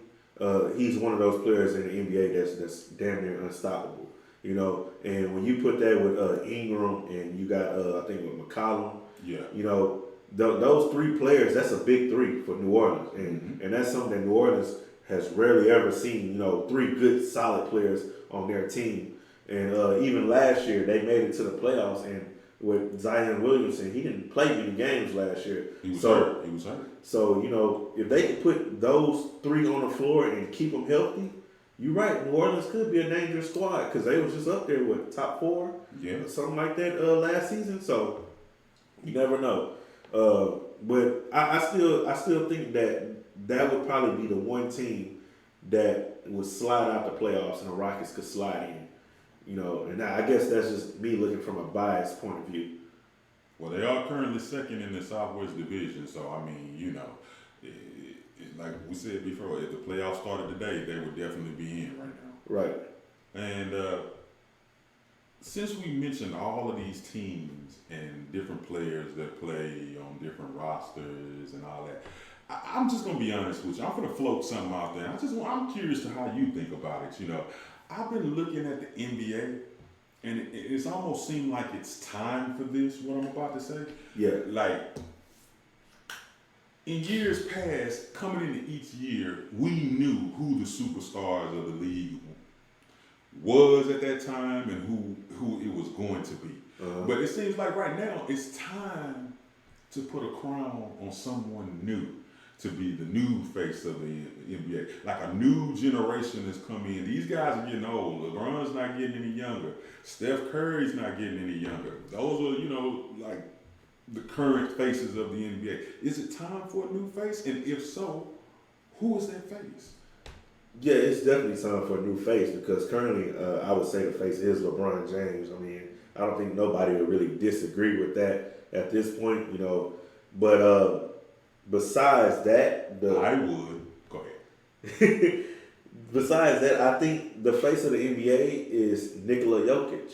he's one of those players in the NBA that's damn near unstoppable. You know, and when you put that with Ingram and you got I think with McCollum, yeah, you know, those 3 players, that's a big 3 for New Orleans, and that's something that New Orleans has rarely ever seen. You know, 3 good solid players on their team, and even last year they made it to the playoffs. And with Zion Williamson, he didn't play many games last year. He was hurt. He was hurt. So you know, if they could put those 3 on the floor and keep them healthy. You're right. New Orleans could be a dangerous squad because they was just up there with top 4, something like that last season. So you never know. But I still think that would probably be the one team that would slide out the playoffs and the Rockets could slide in. You know, and I guess that's just me looking from a biased point of view. Well, they are currently second in the Southwest Division, so I mean, you know. Like we said before, if the playoffs started today, they would definitely be in right now. Right. And since we mentioned all of these teams and different players that play on different rosters and all that, I'm just going to be honest with you. I'm going to float something out there. I'm curious to how you think about it. You know, I've been looking at the NBA, and it's almost seemed like it's time for this, what I'm about to say. Yeah. Like, in years past, coming into each year, we knew who the superstars of the league was at that time and who it was going to be. But it seems like right now, it's time to put a crown on someone new to be the new face of the NBA. Like a new generation has come in. These guys are getting old. LeBron's not getting any younger. Steph Curry's not getting any younger. Those are, you know, like the current faces of the NBA. Is it time for a new face? And if so, who is that face? Yeah, it's definitely time for a new face because currently I would say the face is LeBron James. I mean, I don't think nobody would really disagree with that at this point, you know. But besides that, I would. Go ahead. Besides that, I think the face of the NBA is Nikola Jokic.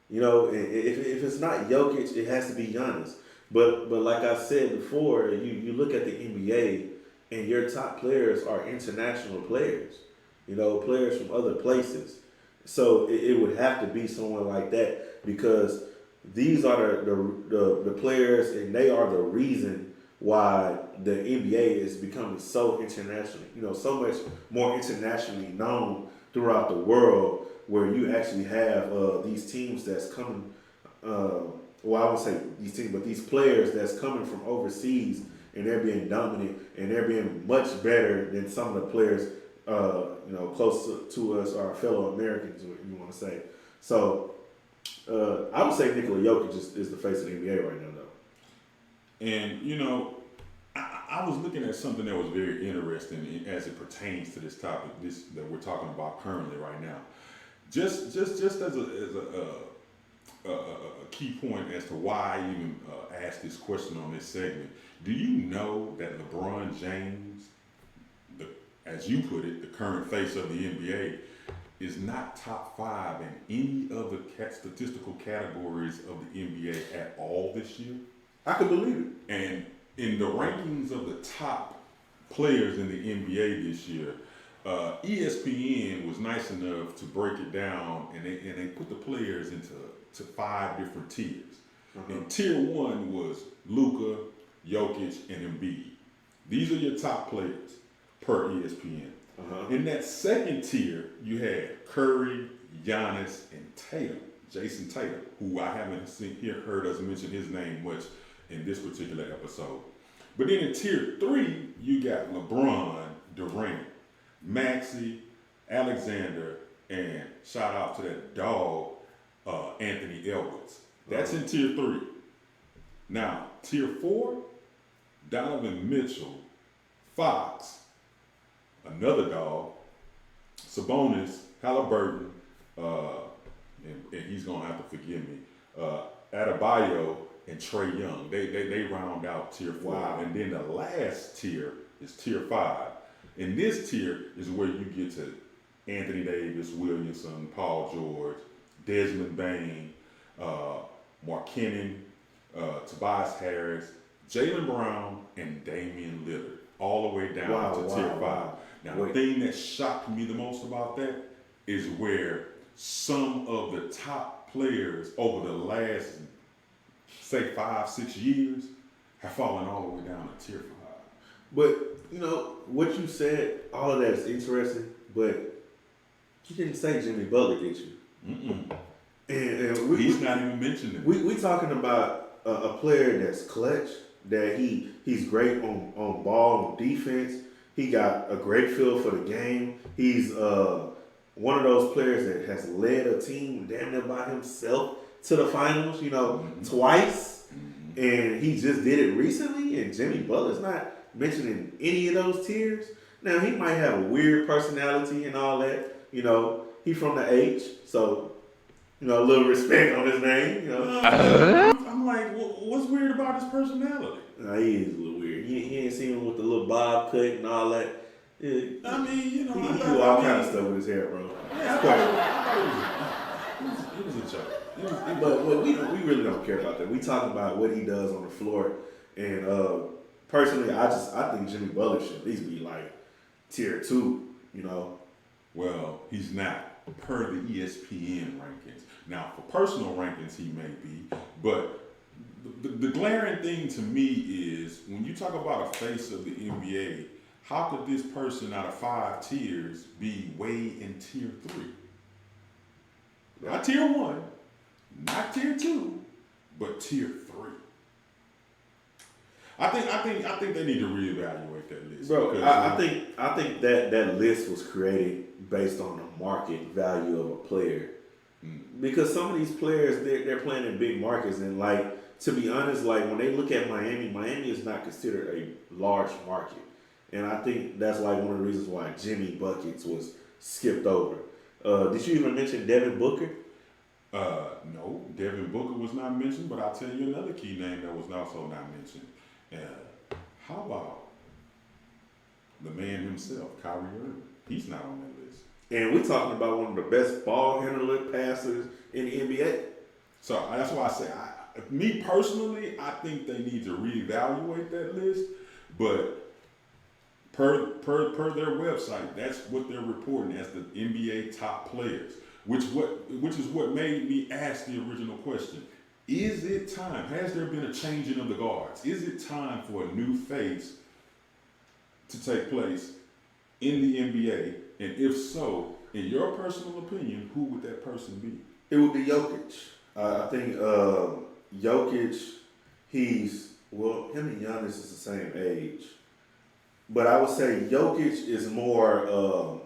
You know, if it's not Jokic, it has to be Giannis. But like I said before, you look at the NBA and your top players are international players. You know, players from other places. So it would have to be someone like that because these are the players, and they are the reason why the NBA is becoming so internationally, so much more internationally known throughout the world, where you actually have these teams that's coming. Well, I would say these teams, but these players that's coming from overseas, and they're being dominant, and they're being much better than some of the players, close to us, our fellow Americans, what you want to say. So, I would say Nikola Jokic is the face of the NBA right now, though. And I was looking at something that was very interesting as it pertains to this topic, that we're talking about currently right now. Just as a key point as to why I even asked this question on this segment. Do you know that LeBron James, as you put it, the current face of the NBA, is not top 5 in any of the statistical categories of the NBA at all this year? I could believe it. And in the rankings of the top players in the NBA this year, ESPN was nice enough to break it down, and they put the players into 5 different tiers. And tier 1 was Luka, Jokic, and Embiid. These are your top players per ESPN. In that second tier, you had Curry, Giannis, and Jason Tatum, who I haven't heard us mention his name much in this particular episode. But then in tier 3, you got LeBron, Durant, Maxey, Alexander, and shout out to that dog, Anthony Edwards. That's in tier 3. Now, tier 4, Donovan Mitchell, Fox, another dog, Sabonis, Halliburton, and he's going to have to forgive me, Adebayo, and Trae Young. They round out tier 4. Wow. And then the last tier is tier 5. And this tier is where you get to Anthony Davis, Williamson, Paul George, Desmond Bain, Mark Cannon, Tobias Harris, Jaylen Brown, and Damian Lillard, all the way down to tier 5. Now, the thing that shocked me the most about that is where some of the top players over the last, say, 5-6 years have fallen all the way down to tier 5. But, what you said, all of that is interesting, but you didn't say Jimmy Butler, did you? And he's not even mentioned it. We talking about a player that's clutch, that he's great on ball and defense. He got a great feel for the game. He's one of those players that has led a team damn near by himself to the finals, twice. And he just did it recently, and Jimmy Butler's not mentioning any of those tiers. Now, he might have a weird personality and all that. He's from the H, so, a little respect on his name. I'm like, what's weird about his personality? He is a little weird. He ain't seen him with the little bob cut and all that. He do all kind of stuff with his hair, bro. It was a joke. But we really don't care about that. We talking about what he does on the floor. And personally, I think Jimmy Butler should at least be like tier 2, Well, he's not per the ESPN rankings. Now, for personal rankings, he may be, but the glaring thing to me is when you talk about a face of the NBA, how could this person out of 5 tiers be way in tier 3? Not tier 1, not tier 2, but tier 3. I think they need to reevaluate that list. Bro, I think that list was created based on the market value of a player. Because some of these players, they're playing in big markets, and to be honest, when they look at Miami is not considered a large market. And I think that's one of the reasons why Jimmy Buckets was skipped over. Did you even mention Devin Booker? No, Devin Booker was not mentioned, but I'll tell you another key name that was also not mentioned. How about the man himself, Kyrie Irving? He's not on that list. And we're talking about one of the best ball handler passers in the NBA. So that's why I say, me personally, I think they need to reevaluate that list. But per their website, that's what they're reporting as the NBA top players. Which is what made me ask the original question: Is it time? Has there been a changing of the guards? Is it time for a new phase to take place in the NBA? And if so, in your personal opinion, who would that person be? It would be Jokic. I think Jokic, him and Giannis is the same age. But I would say Jokic is more,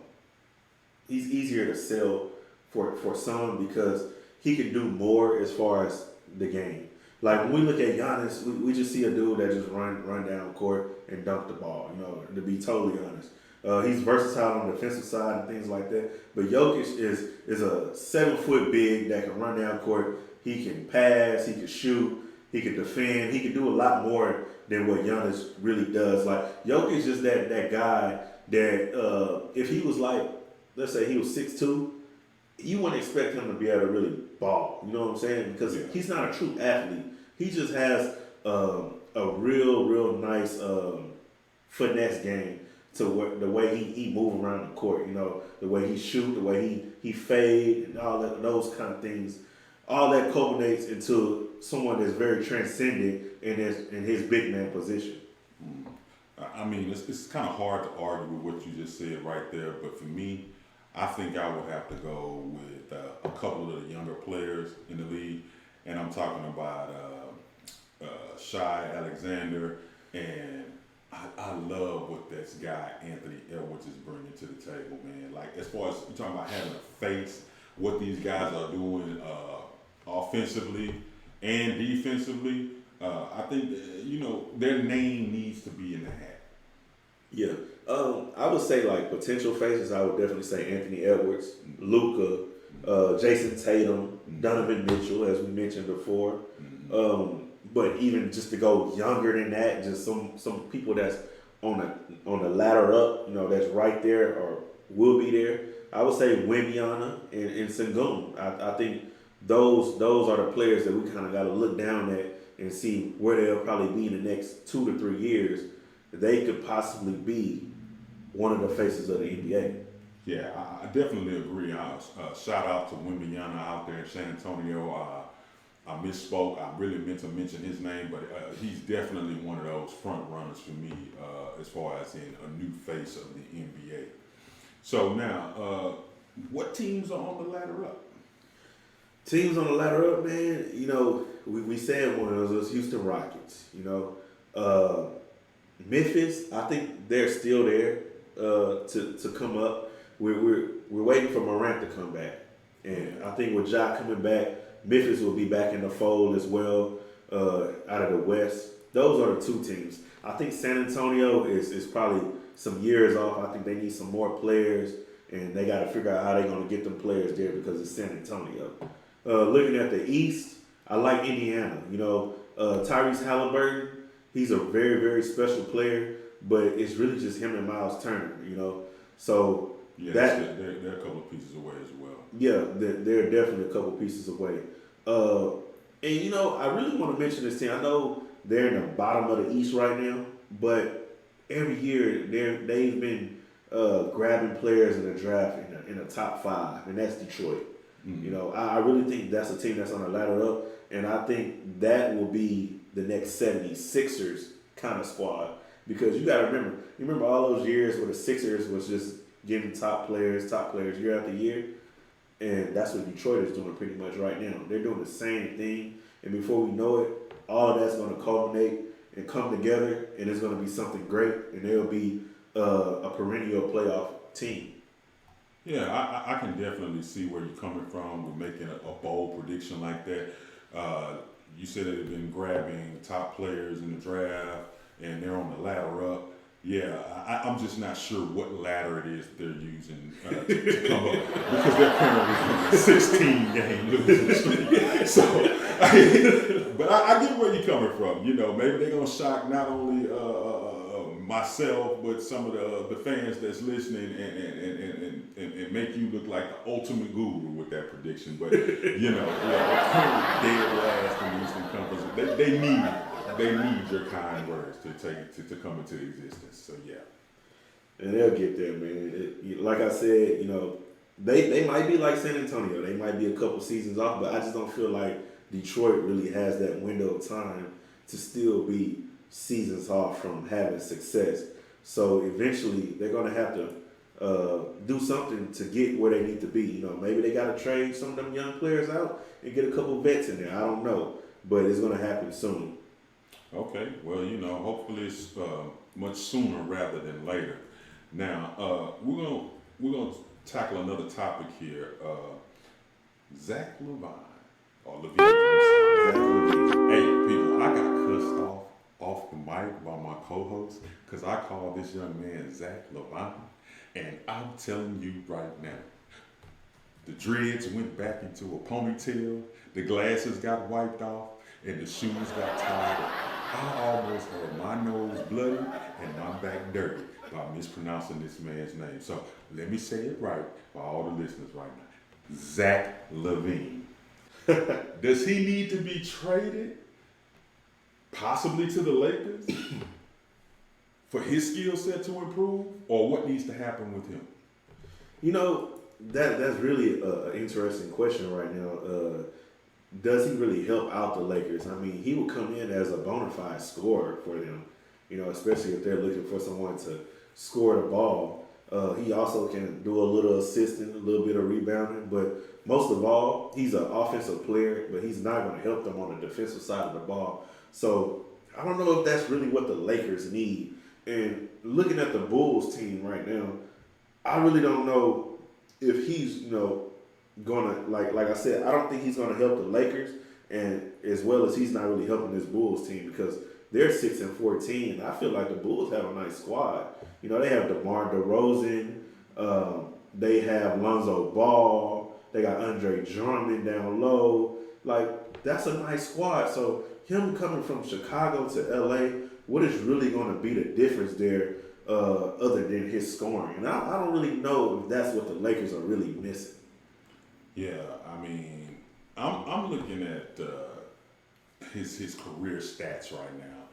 he's easier to sell for some because he can do more as far as the game. Like when we look at Giannis, we just see a dude that just run down court and dunk the ball, to be totally honest. He's versatile on the defensive side and things like that. But Jokic is a 7-foot big that can run down court. He can pass, he can shoot, he can defend, he can do a lot more than what Giannis really does. Like Jokic is that guy that if he was like, let's say he was 6'2", you wouldn't expect him to be able to really ball. You know what I'm saying? Because he's not a true athlete. He just has a real nice finesse game to the way he move around the court. The way he shoot, the way he fade, and all those kind of things. All that culminates into someone that's very transcendent in his big man position. I mean, it's kind of hard to argue with what you just said right there, but for me, I think I would have to go with a couple of the younger players in the league, and I'm talking about Shai Alexander, and I love what this guy Anthony Edwards is bringing to the table, man. Like as far as you're talking about having a face, what these guys are doing offensively and defensively, I think their name needs to be in the hat. Yeah, I would say like potential faces. I would definitely say Anthony Edwards, Luka, Jason Tatum, Donovan Mitchell, as we mentioned before. But even just to go younger than that, just some people that's on the ladder up, that's right there or will be there. I would say Wembanyama and Sengun. I think those are the players that we kind of got to look down at and see where they'll probably be in the next 2 to 3 years. They could possibly be one of the faces of the NBA. Yeah, I definitely agree. Shout out to Wembanyama out there in San Antonio. I misspoke. I really meant to mention his name, but he's definitely one of those front runners for me as far as in a new face of the NBA. So now, what teams are on the ladder up? Teams on the ladder up, man. We said one of those was Houston Rockets. Memphis, I think they're still there to come up. We're waiting for Morant to come back, and I think with Ja coming back, Memphis will be back in the fold as well out of the West. Those are the two teams. I think San Antonio is probably some years off. I think they need some more players, and they got to figure out how they're going to get them players there because it's San Antonio. Looking at the East, I like Indiana. Tyrese Halliburton, he's a very, very special player, but it's really just him and Miles Turner, So yeah, they're a couple of pieces away as well. Yeah, they're definitely a couple pieces away. And I really want to mention this team. I know they're in the bottom of the East right now, but every year they've been grabbing players in the draft in the top 5, and that's Detroit. Mm-hmm. I really think that's a team that's on the ladder up, and I think that will be the next 76ers kind of squad because you got to remember all those years where the Sixers was just giving top players year after year. And that's what Detroit is doing pretty much right now. They're doing the same thing. And before we know it, all that's going to culminate and come together, and it's going to be something great, and they'll be a perennial playoff team. Yeah, I can definitely see where you're coming from with making a bold prediction like that. You said they've been grabbing top players in the draft, and they're on the ladder up. Yeah, I'm just not sure what ladder it is they're using to come up because they're currently 16-game losing streak. So, but I get where you're coming from. Maybe they're gonna shock not only myself but some of the fans that's listening and make you look like the ultimate guru with that prediction. But they're currently dead last in the Eastern Conference. They need your kind words to come into existence. So yeah, and they'll get there, man. Like I said, they might be like San Antonio. They might be a couple seasons off, but I just don't feel like Detroit really has that window of time to still be seasons off from having success. So eventually they're going to have to do something to get where they need to be. You know, maybe they got to trade some of them young players out and get a couple vets in there. I don't know, but it's going to happen soon. Okay, well, you know, hopefully it's much sooner rather than later. Now, we're gonna tackle another topic here. Zach Levine or Levine. Zach Levine. Hey, people, I got cussed off the mic by my co-host because I called this young man Zach Levine, and I'm telling you right now, the dreads went back into a ponytail, the glasses got wiped off, and the shoes got tied up. I almost had my nose bloody and my back dirty by mispronouncing this man's name. So let me say it right for all the listeners right now. Zach Levine. Does he need to be traded? Possibly to the Lakers? For his skill set to improve? Or what needs to happen with him? You know, that's really an interesting question right now. Does he really help out the Lakers? I mean, he would come in as a bona fide scorer for them, you know, especially if they're looking for someone to score the ball. He also can do a little assisting, a little bit of rebounding, but most of all, he's an offensive player, but he's not going to help them on the defensive side of the ball. So I don't know if that's really what the Lakers need. And looking at the Bulls team right now, I really don't know if he's, you know, gonna like I said, I don't think he's gonna help the Lakers, and as well as he's not really helping this Bulls team because they're 6-14. I feel like the Bulls have a nice squad. You know, they have DeMar DeRozan, they have Lonzo Ball, they got Andre Drummond down low. Like, that's a nice squad. So him coming from Chicago to LA, what is really gonna be the difference there other than his scoring? And I don't really know if that's what the Lakers are really missing. Yeah, I mean, I'm looking at his career stats right now,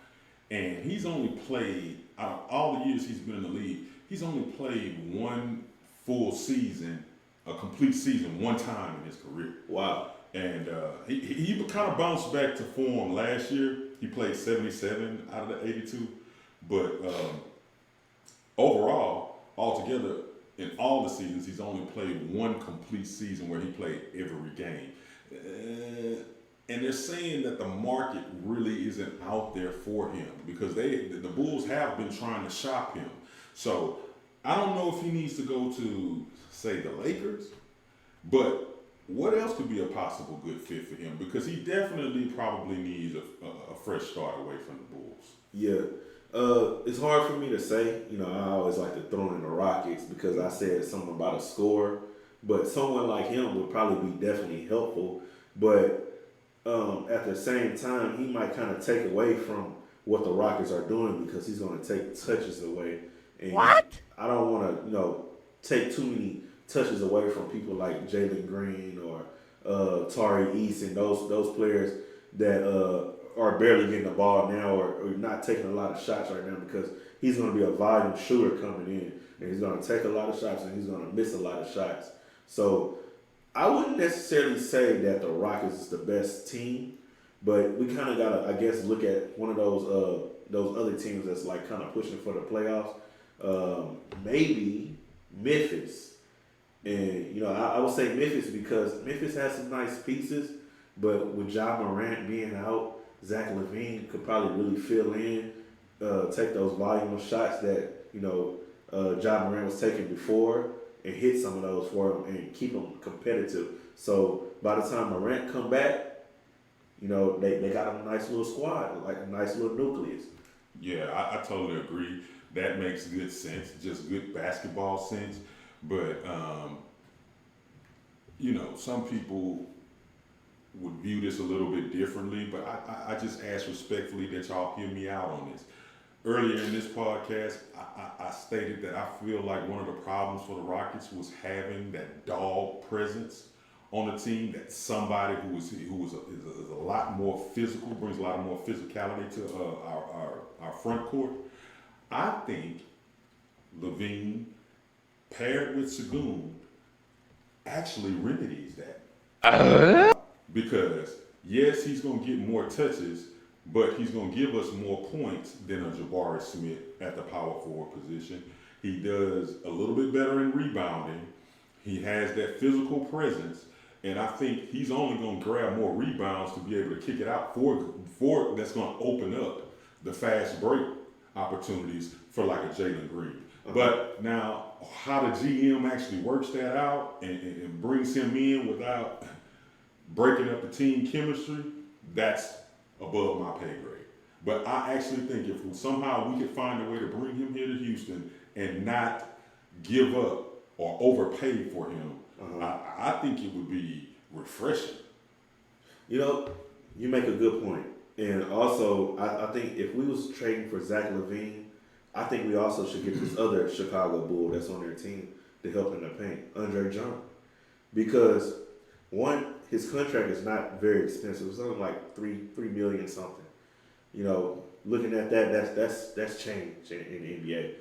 and he's only played out of all the years he's been in the league. He's only played one full season, a complete season, one time in his career. Wow! And he kind of bounced back to form last year. He played 77 out of the 82, but overall, altogether, in all the seasons, he's only played one complete season where he played every game. And they're saying that the market really isn't out there for him because the Bulls have been trying to shop him. So I don't know if he needs to go to, say, the Lakers, but what else could be a possible good fit for him? Because he definitely probably needs a fresh start away from the Bulls. Yeah. It's hard for me to say. You know, I always like to throw in the Rockets because I said something about a score. But someone like him would probably be definitely helpful. But at the same time, he might kind of take away from what the Rockets are doing because he's going to take touches away. And What? I don't want to, you know, take too many touches away from people like Jalen Green or Tari Eason, those players that are barely getting the ball now or not taking a lot of shots right now because he's going to be a volume shooter coming in and he's going to take a lot of shots and he's going to miss a lot of shots. So I wouldn't necessarily say that the Rockets is the best team, but we kind of got to, I guess, look at one of those other teams that's like kind of pushing for the playoffs. Maybe Memphis. And, you know, I would say Memphis because Memphis has some nice pieces, but with Ja Morant being out, Zach Levine could probably really fill in, take those volume of shots that, you know, Ja Morant was taking before and hit some of those for him and keep them competitive. So by the time Morant come back, you know, they got a nice little squad, like a nice little nucleus. Yeah, I totally agree. That makes good sense, just good basketball sense. But, you know, some people would view this a little bit differently, but I just ask respectfully that y'all hear me out on this. Earlier in this podcast, I stated that I feel like one of the problems for the Rockets was having that dog presence on the team, that somebody who is a lot more physical, brings a lot more physicality to our front court. I think Levine paired with Sagoon actually remedies that. Because Yes, he's going to get more touches, but he's going to give us more points than a Jabari Smith at the power forward position. He does a little bit better in rebounding. He has that physical presence, and I think he's only going to grab more rebounds to be able to kick it out for that's going to open up the fast break opportunities for like a Jalen Green. But now, how the GM actually works that out and brings him in without breaking up the team chemistry, that's above my pay grade. But I actually think if somehow we could find a way to bring him here to Houston and not give up or overpay for him, I think it would be refreshing. You know, you make a good point. And also, I think if we was trading for Zach LaVine, I think we also should get this other Chicago Bull that's on their team to help in the paint, Andre Drummond. Because, one, his contract is not very expensive. It's something like $3 million something. You know, looking at that, that's change in the NBA.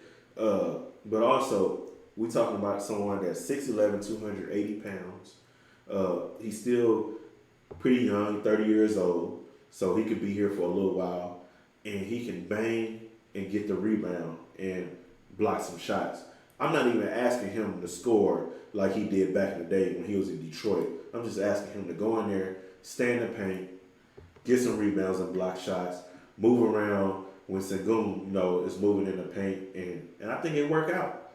But also, we're talking about someone that's 6'11", 280 pounds. He's still pretty young, 30 years old, so he could be here for a little while. And he can bang and get the rebound and block some shots. I'm not even asking him to score like he did back in the day when he was in Detroit. I'm just asking him to go in there, stay in the paint, get some rebounds and block shots, move around when Sengun, is moving in the paint, and I think it work out.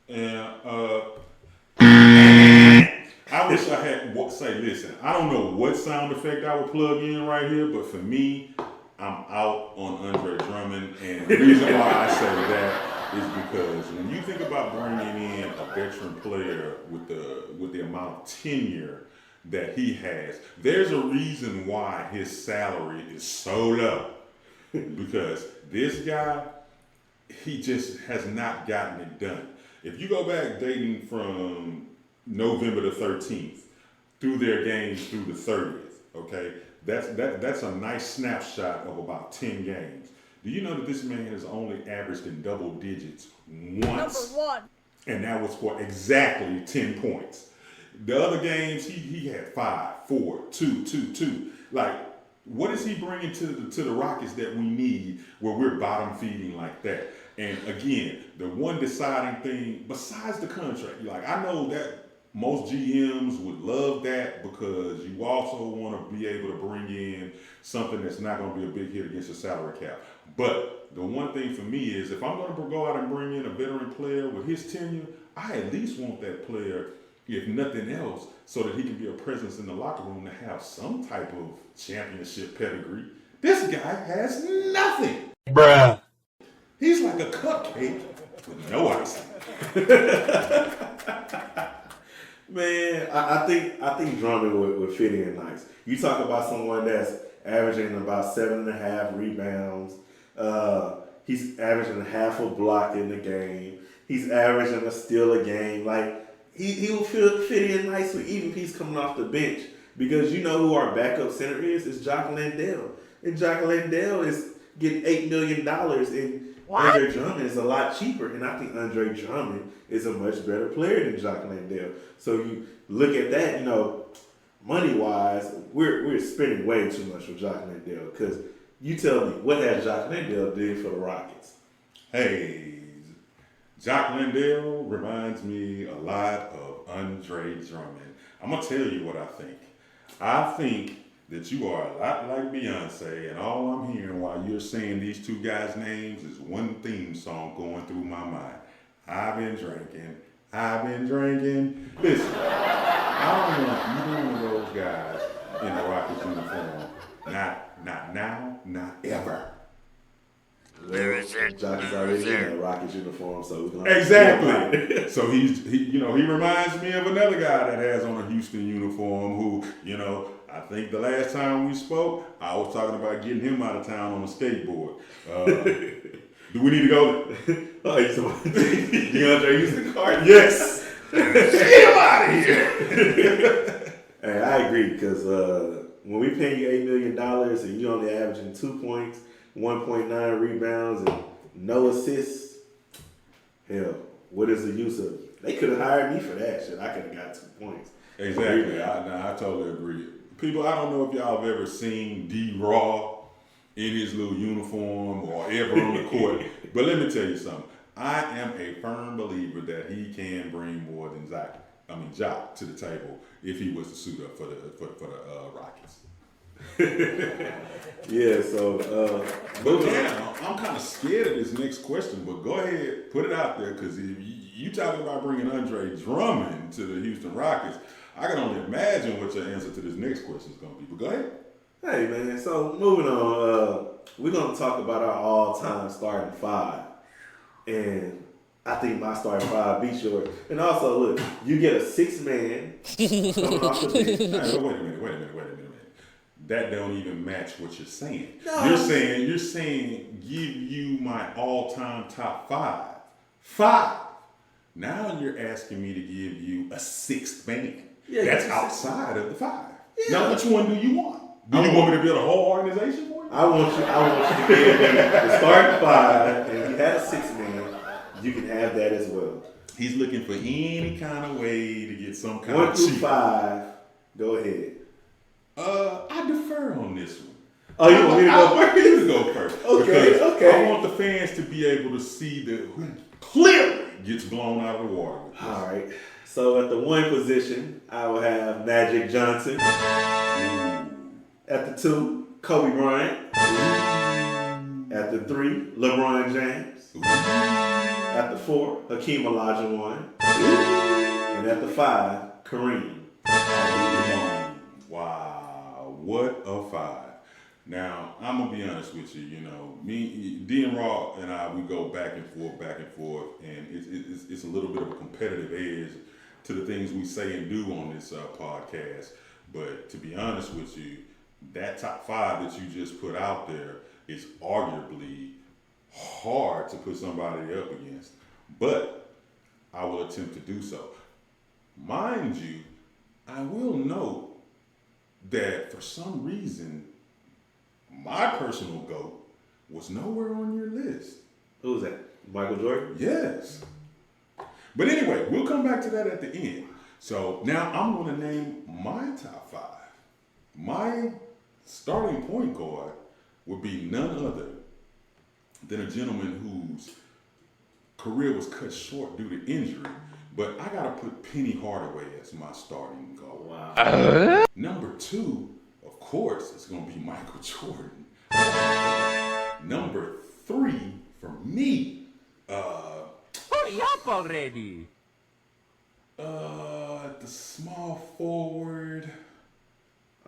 And I wish I had listen, I don't know what sound effect I would plug in right here, but for me, I'm out on Andre Drummond, and the reason why I say that is because when you think about bringing in a veteran player with the amount of tenure that he has, there's a reason why his salary is so low. Because this guy, he just has not gotten it done. If you go back dating from November the 13th through their games through the 30th, okay, that's a nice snapshot of about 10 games. Do you know that this man has only averaged in double digits once? Number one. And that was for exactly 10 points. The other games, he had 5, 4, 2, 2, 2. Like, what is he bringing to the Rockets that we need where we're bottom feeding like that? And again, the one deciding thing, besides the contract, like I know that most GMs would love that because you also want to be able to bring in something that's not going to be a big hit against your salary cap. But the one thing for me is if I'm going to go out and bring in a veteran player with his tenure, I at least want that player, if nothing else, so that he can be a presence in the locker room to have some type of championship pedigree. This guy has nothing. Bruh. He's like a cupcake with no icing. Man, I think Drummond would fit in nice. You talk about someone that's averaging about 7.5 rebounds. He's averaging half a block in the game. He's averaging a steal a game. Like he will fit in nicely even if he's coming off the bench. Because you know who our backup center is? It's Jock Landale. And Jock Landale is getting $8 million and Andre Drummond is a lot cheaper, and I think Andre Drummond is a much better player than Jock Landale. So you look at that, money-wise, we're spending way too much for Jock Landale. Because you tell me, what has Jock Landale did for the Rockets? Hey, Jock Landale reminds me a lot of Andre Drummond. I'm going to tell you what I think. I think that you are a lot like Beyonce, and all I'm hearing while you're saying these two guys' names is one theme song going through my mind. I've been drinking. Listen, I don't want either one of those guys in the Rockets uniform. Not now, not ever. Jock is already in that Rockets uniform, so we're gonna Exactly. So he reminds me of another guy that has on a Houston uniform who, I think the last time we spoke, I was talking about getting him out of town on a skateboard. Do we need to go? DeAndre Houston card? Yes. Get him out of here. Hey, I agree because when we pay you $8 million and you only averaging 2 points, 1.9 rebounds, and no assists, hell, what is the use of it? They could have hired me for that shit. I could have got 2 points. Exactly. I totally agree. People, I don't know if y'all have ever seen D Raww in his little uniform or ever on the court, but let me tell you something. I am a firm believer that he can bring more than Jock to the table if he was to suit up for the Rockets. Yeah, so but now I'm kind of scared of this next question. But go ahead, put it out there, because if you talking about bringing Andre Drummond to the Houston Rockets, I can only imagine what your answer to this next question is going to be. But go ahead. Hey man, so moving on, we're gonna talk about our all-time starting five, and I think my starting five beats yours. And also, look, you get a 6-man coming off the bench. Hey, wait a minute. That don't even match what you're saying. No. You're saying give you my all-time top five. Now you're asking me to give you a 6th man. Yeah, that's outside of the 5. Yeah. Now, which one do you want? Do you want me to build a whole organization for you? I want you to give me the starting 5, and if you had a 6-man, you can have that as well. He's looking for any kind of way to get some kind 1 of through cheat. 5. Go ahead. I defer on this one. Oh, you want me to go I want you to go first. Okay, because okay. I want the fans to be able to see who clearly gets blown out of the water. All right. So at the 1 position, I will have Magic Johnson. At the 2, Kobe Bryant. At the 3, LeBron James. At the 4, Hakeem Olajuwon. And at the 5, Kareem. Wow, what a 5. Now, I'm going to be honest with you, me, D Raww and I, we go back and forth, and it's a little bit of a competitive edge to the things we say and do on this podcast. But to be honest with you, that top 5 that you just put out there is arguably hard to put somebody up against. But I will attempt to do so. Mind you, I will note that for some reason, my personal GOAT was nowhere on your list. Who was that? Michael Jordan? Yes. But anyway, we'll come back to that at the end. So now I'm going to name my top 5. My starting point guard would be none other than a gentleman whose career was cut short due to injury. But I got to put Penny Hardaway as my starting guard. Wow. Number 2, of course, it's going to be Michael Jordan. Number 3 for me. Hurry up already! The small forward.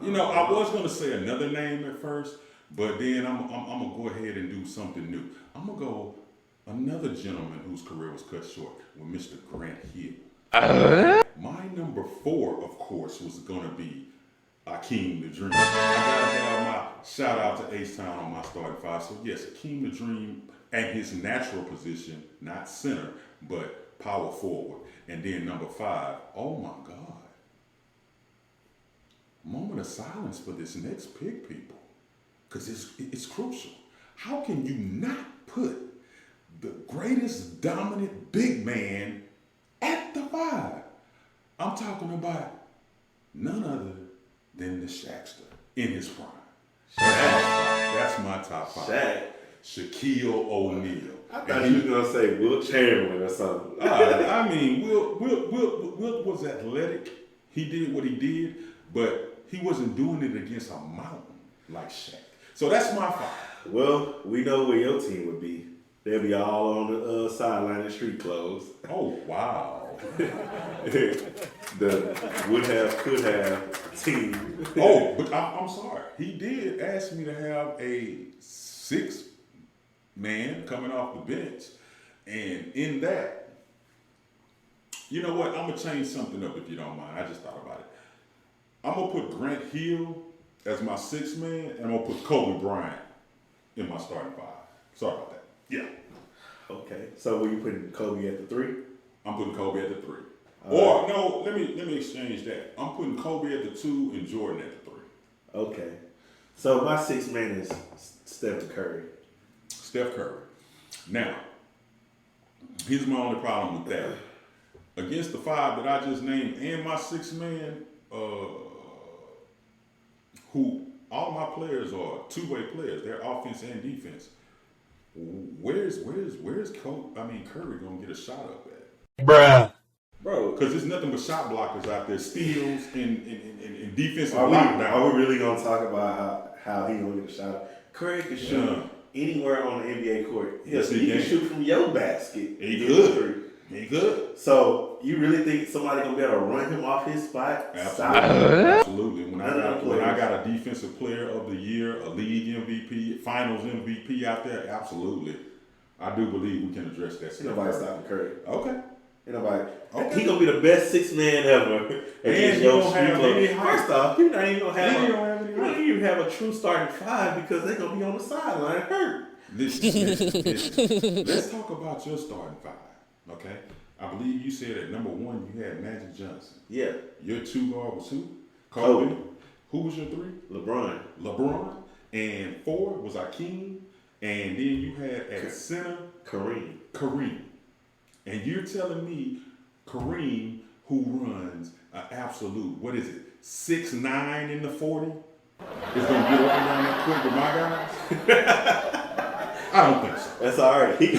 I was going to say another name at first, but then I'm going to go ahead and do something new. I'm going to go another gentleman whose career was cut short with Mr. Grant Hill. My number 4, of course, was going to be Akeem the Dream. I got to have my shout out to H-Town on my starting 5. So yes, Akeem the Dream at his natural position, not center, but power forward. And then number 5, oh my God. Moment of silence for this next pick, people. Because it's crucial. How can you not put the greatest dominant big man at the 5? I'm talking about none other than the Shaqster in his prime. That's my top 5. Shaq. Shaquille O'Neal. I thought you were going to say Wilt Chamberlain or something. I mean, Wilt was athletic. He did what he did, but he wasn't doing it against a mountain like Shaq. So that's my 5. Well, we know where your team would be. They'll be all on the sideline in street clothes. Oh, wow. The would have, could have team. Oh, but I'm sorry. He did ask me to have a 6th man coming off the bench. And in that, you know what? I'm going to change something up if you don't mind. I just thought about it. I'm going to put Grant Hill as my 6th man, and I'm going to put Kobe Bryant in my starting 5. Sorry about that. Yeah. Okay. So were you putting Kobe at the 3? I'm putting Kobe at the 3. Or no, let me exchange that. I'm putting Kobe at the 2 and Jordan at the 3. Okay. So my 6th man is Steph Curry. Steph Curry. Now, here's my only problem with that. Against the 5 that I just named and my 6th man, who all my players are two-way players. They're offense and defense. Where's Curry gonna get a shot up at? Bro, Because there's nothing but shot blockers out there, steals and defensive are lockdown. we really gonna talk about how he gonna get a shot? Curry can shoot anywhere on the NBA court. Yes, he he can can. shoot from your basket. He could. He could. So you really think somebody gonna be able to run him off his spot? Absolutely. When I got a defensive player of the year, a league MVP, finals MVP out there, absolutely. I do believe we can address that Ain't stuff. nobody stopping Curry. Okay. Ain't nobody. Okay. He gonna be the best six man ever. And he don't have any height. First off, you're not even gonna have. He don't have any You don't even have a true starting five because they're gonna be on the sideline hurt. Listen. Let's talk about your starting five. Okay. I believe you said at number 1 you had Magic Johnson. Yeah. Your 2 guard was who? Kobe. Who was your 3? LeBron. And 4 was Akeem. And then you had at center Kareem. And you're telling me Kareem, who runs an absolute, 6'9" in the 40, is going to get up and down that court with my guys? I don't think so. That's all right. He can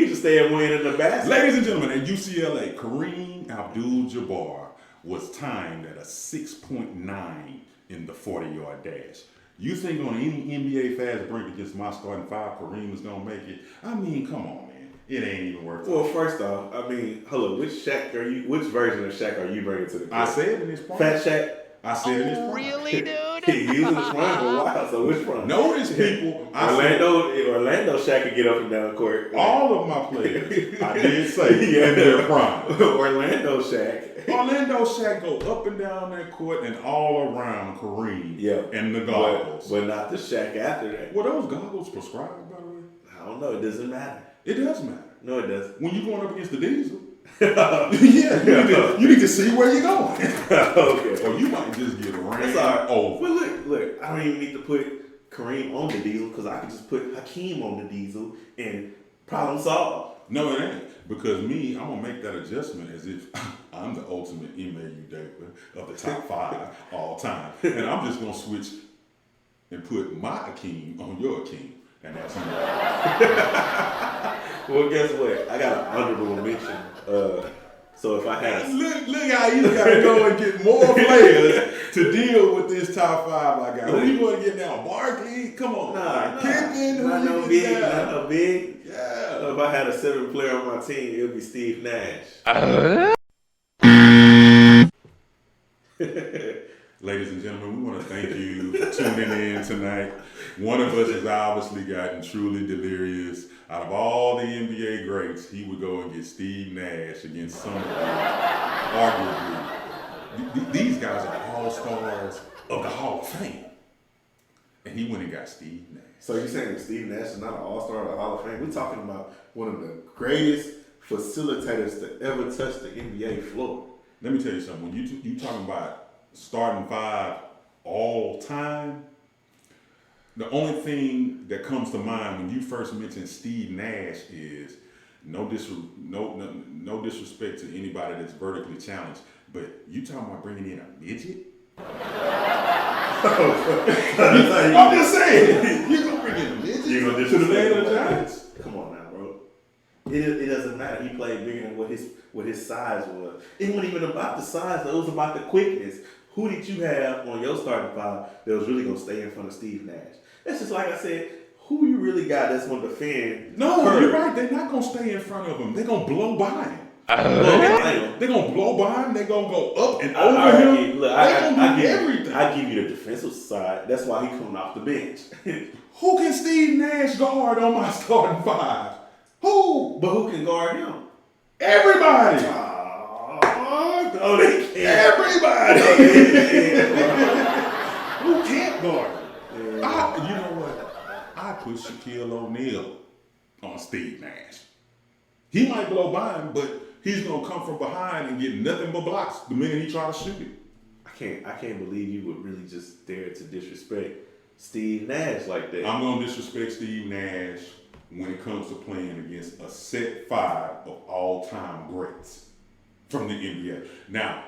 just stay and win in the basket. Ladies and gentlemen, at UCLA, Kareem Abdul-Jabbar was timed at a 6.9 in the 40-yard dash. You think on any NBA fast break against my starting five, Kareem is going to make it? I mean, come on, man. It ain't even worth it. Well, first off, I mean, hold on. Which version of Shaq are you bringing to the court? I said in his prime. Fat Shaq? I said in his prime. Really, dude? He using his prime for a while, so which one? Notice, people, I said Orlando Shaq could get up and down the court. all of my players, I did say in their prime. Orlando Shaq. Orlando Shaq go up and down that court and all around Kareem and the goggles. But not the Shaq after that. Were those goggles prescribed, by the way? I don't know. It doesn't matter. It does matter. No, it doesn't. When you're going up against the Diesel, you need to see where you're going. Okay. Or you might just get ran That's all right. over. Well, look. I don't even need to put Kareem on the Diesel because I could just put Hakeem on the Diesel and problem solved. No, it ain't. Because me, I'm going to make that adjustment as if I'm the ultimate Ime Udoka of the top 5 all time. And I'm just going to switch and put my Hakeem on your Hakeem. And that's me. Well, guess what? I got an honorable mention. So if I had Look how you got to go and get more players to deal with this top 5 I got. Who you going to get now? Barkley? Come on. Pippen? not no big. Yeah. If I had a 7th player on my team, it would be Steve Nash. Ladies and gentlemen, we want to thank you for tuning in tonight. One of us has obviously gotten truly delirious. Out of all the NBA greats, he would go and get Steve Nash against some of them. Arguably, these guys are all-stars of the Hall of Fame. And he went and got Steve Nash. So you're saying Steve Nash is not an all-star of the Hall of Fame? We're talking about one of the greatest facilitators to ever touch the NBA floor. Let me tell you something. When you talking about starting 5 all time, the only thing that comes to mind when you first mention Steve Nash is no disrespect to anybody that's vertically challenged, but you talking about bringing in a midget? I'm just saying, you gonna bring in a midget to the land of the Giants? Come on now, bro. It doesn't matter. He played bigger than what his size was. It wasn't even about the size. It was about the quickness. Who did you have on your starting 5 that was really gonna stay in front of Steve Nash? That's just like I said. Who you really got that's gonna defend? No, Curry? you're right. They're not gonna stay in front of him. They're gonna blow by him. They're gonna blow by him. They're gonna go up and over him. Look, I give you the defensive side. That's why he coming off the bench. Who can Steve Nash guard on my starting 5? Who? But who can guard him? Everybody. Oh, they can't. Everybody. Who can't guard him? Yeah. You know what? I put Shaquille O'Neal on Steve Nash. He might blow by him, but he's gonna come from behind and get nothing but blocks the minute he try to shoot it. I can't believe you would really just dare to disrespect Steve Nash like that. I'm gonna disrespect Steve Nash when it comes to playing against a set 5 of all-time greats from the NBA. Now,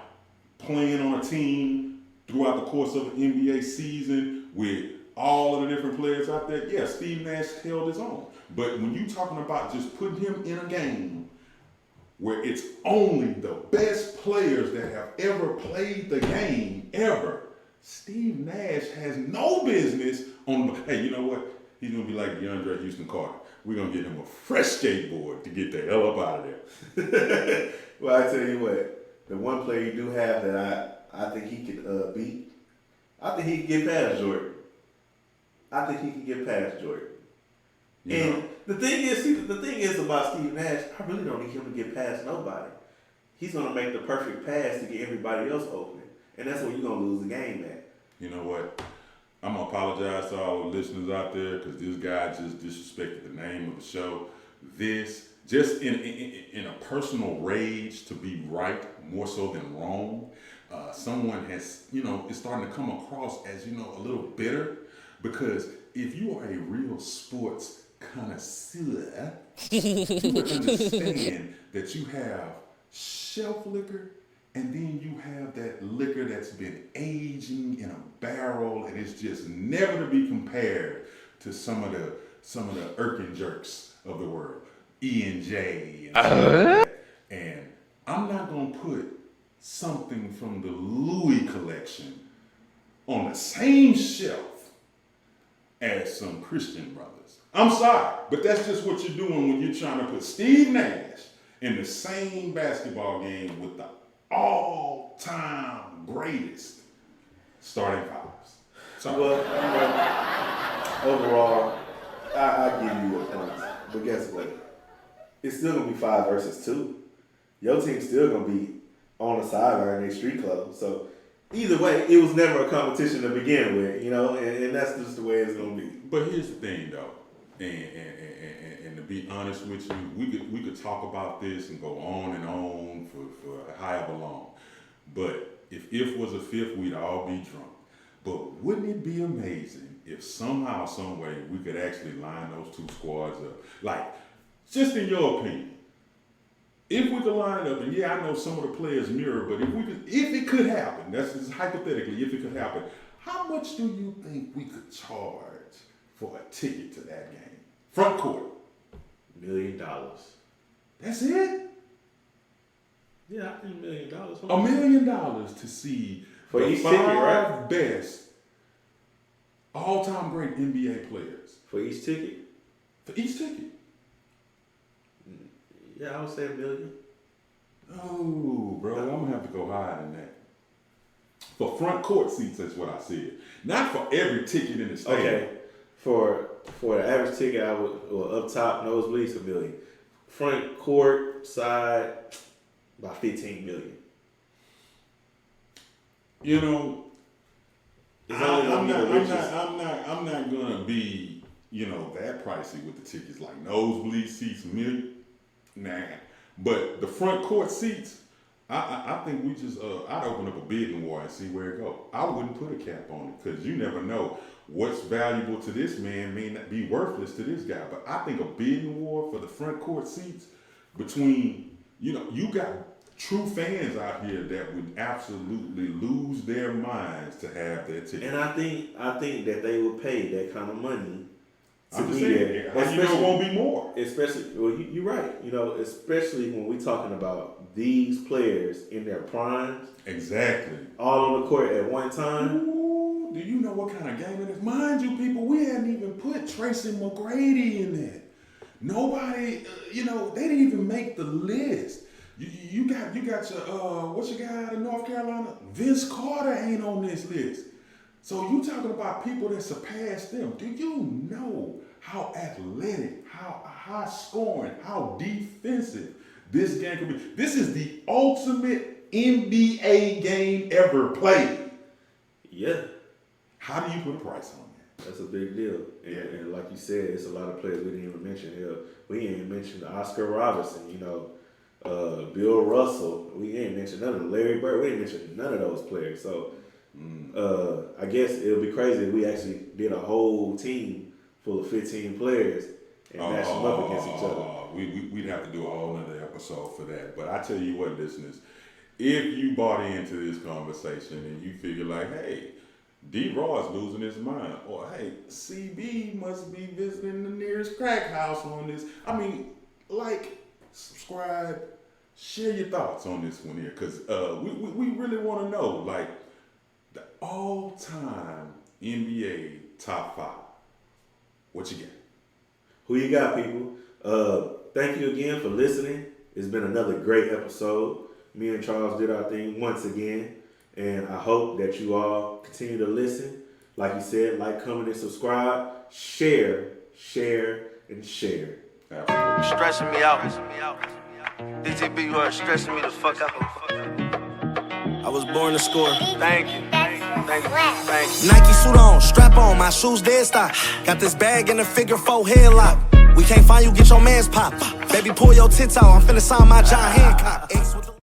playing on a team throughout the course of an NBA season with all of the different players out there, yeah, Steve Nash held his own. But when you're talking about just putting him in a game where it's only the best players that have ever played the game ever, Steve Nash has no business on. Hey, you know what? He's gonna be like DeAndre Houston Carter. We're gonna get him a fresh skateboard to get the hell up out of there. Well, I tell you what, the one player you do have that I think he could beat, I think he can get past Jordan. I think he can get past Jordan. You and know? the thing is about Steve Nash, I really don't need him to get past nobody. He's gonna make the perfect pass to get everybody else open, and that's where you're gonna lose the game at. You know what? I'm gonna apologize to all the listeners out there because this guy just disrespected the name of the show. This just in a personal rage to be right more so than wrong. Someone has, is starting to come across as, a little bitter, because if you are a real sports connoisseur, you would understand that you have shelf liquor, and then you have that liquor that's been aging in a barrel, and it's just never to be compared to some of the Irkin jerks of the world, E&J and stuff like that. And I'm not gonna put something from the Louis collection on the same shelf as some Christian brothers. I'm sorry, but that's just what you're doing when you're trying to put Steve Nash in the same basketball game with the all-time greatest starting fives. Sorry. Well, overall, I give you your points, but guess what? It's still gonna be 5 versus 2. Your team's still gonna be on the sideline in their street clothes. So either way, it was never a competition to begin with, and that's just the way it's gonna be. But here's the thing, though, and to be honest with you, we could talk about this and go on and on for however long. But if was a fifth, we'd all be drunk. But wouldn't it be amazing if somehow, some way, we could actually line those two squads up? Like, just in your opinion, if we could line it up, and yeah, I know some of the players mirror, but if it could happen, that's just hypothetically, if it could happen, how much do you think we could charge for a ticket to that game? Front court. $1 million. That's it? Yeah, I think $1 million. $1 million to see for the each 5 ticket, right? best all-time great NBA players. For each ticket? For each ticket. Yeah, I would say $1 million. Oh, bro, I'm gonna have to go higher than that. For front court seats, that's what I said. Not for every ticket in the stadium. Okay, for the average ticket, I would, or up top, nosebleeds, $1 million. Front court, side, about $15 million. I'm not gonna be, that pricey with the tickets. Like nosebleed seats, $1 million. Nah. But the front court seats, I think we just I'd open up a bidding war and see where it goes. I wouldn't put a cap on it because you never know what's valuable to this man may not be worthless to this guy. But I think a bidding war for the front court seats between, you got true fans out here that would absolutely lose their minds to have that ticket. And I think that they would pay that kind of money. I'm just saying, how you know it won't be more? Especially, well, you're right. Especially when we're talking about these players in their primes. Exactly. All on the court at one time. Ooh, do you know what kind of game it is? Mind you, people, we hadn't even put Tracy McGrady in there. Nobody, they didn't even make the list. You got your what's your guy out of North Carolina? Vince Carter ain't on this list. So you talking about people that surpassed them. Do you know how athletic, how high scoring, how defensive this game could be? This is the ultimate NBA game ever played. Yeah. How do you put a price on that? That's a big deal. And like you said, it's a lot of players we didn't even mention here. We didn't even mention Oscar Robertson, Bill Russell. We ain't mentioned none of them. Larry Bird. We ain't mentioned none of those players. So I guess it would be crazy if we actually did a whole team full of 15 players and match them up against each other. We'd have to do a whole nother episode for that. But I tell you what, listeners, if you bought into this conversation and you figure like, hey, D Raww is losing his mind, or hey, CB must be visiting the nearest crack house on this. I mean, like, subscribe, share your thoughts on this one here, because we really want to know, like, the all-time NBA top 5. What you got? Who you got, people? Thank you again for listening. It's been another great episode. Me and Charles did our thing once again, and I hope that you all continue to listen. Like you said, like, comment, and subscribe. Share, and share. Absolutely. Stressing me out. DTB, you are stressing me the fuck out. I was born to score. Thank you. Nike suit on, strap on, my shoes dead stock. Got this bag in the figure 4 headlock. We can't find you, get your mans pop. Baby, pull your tits out, I'm finna sign my John Hancock.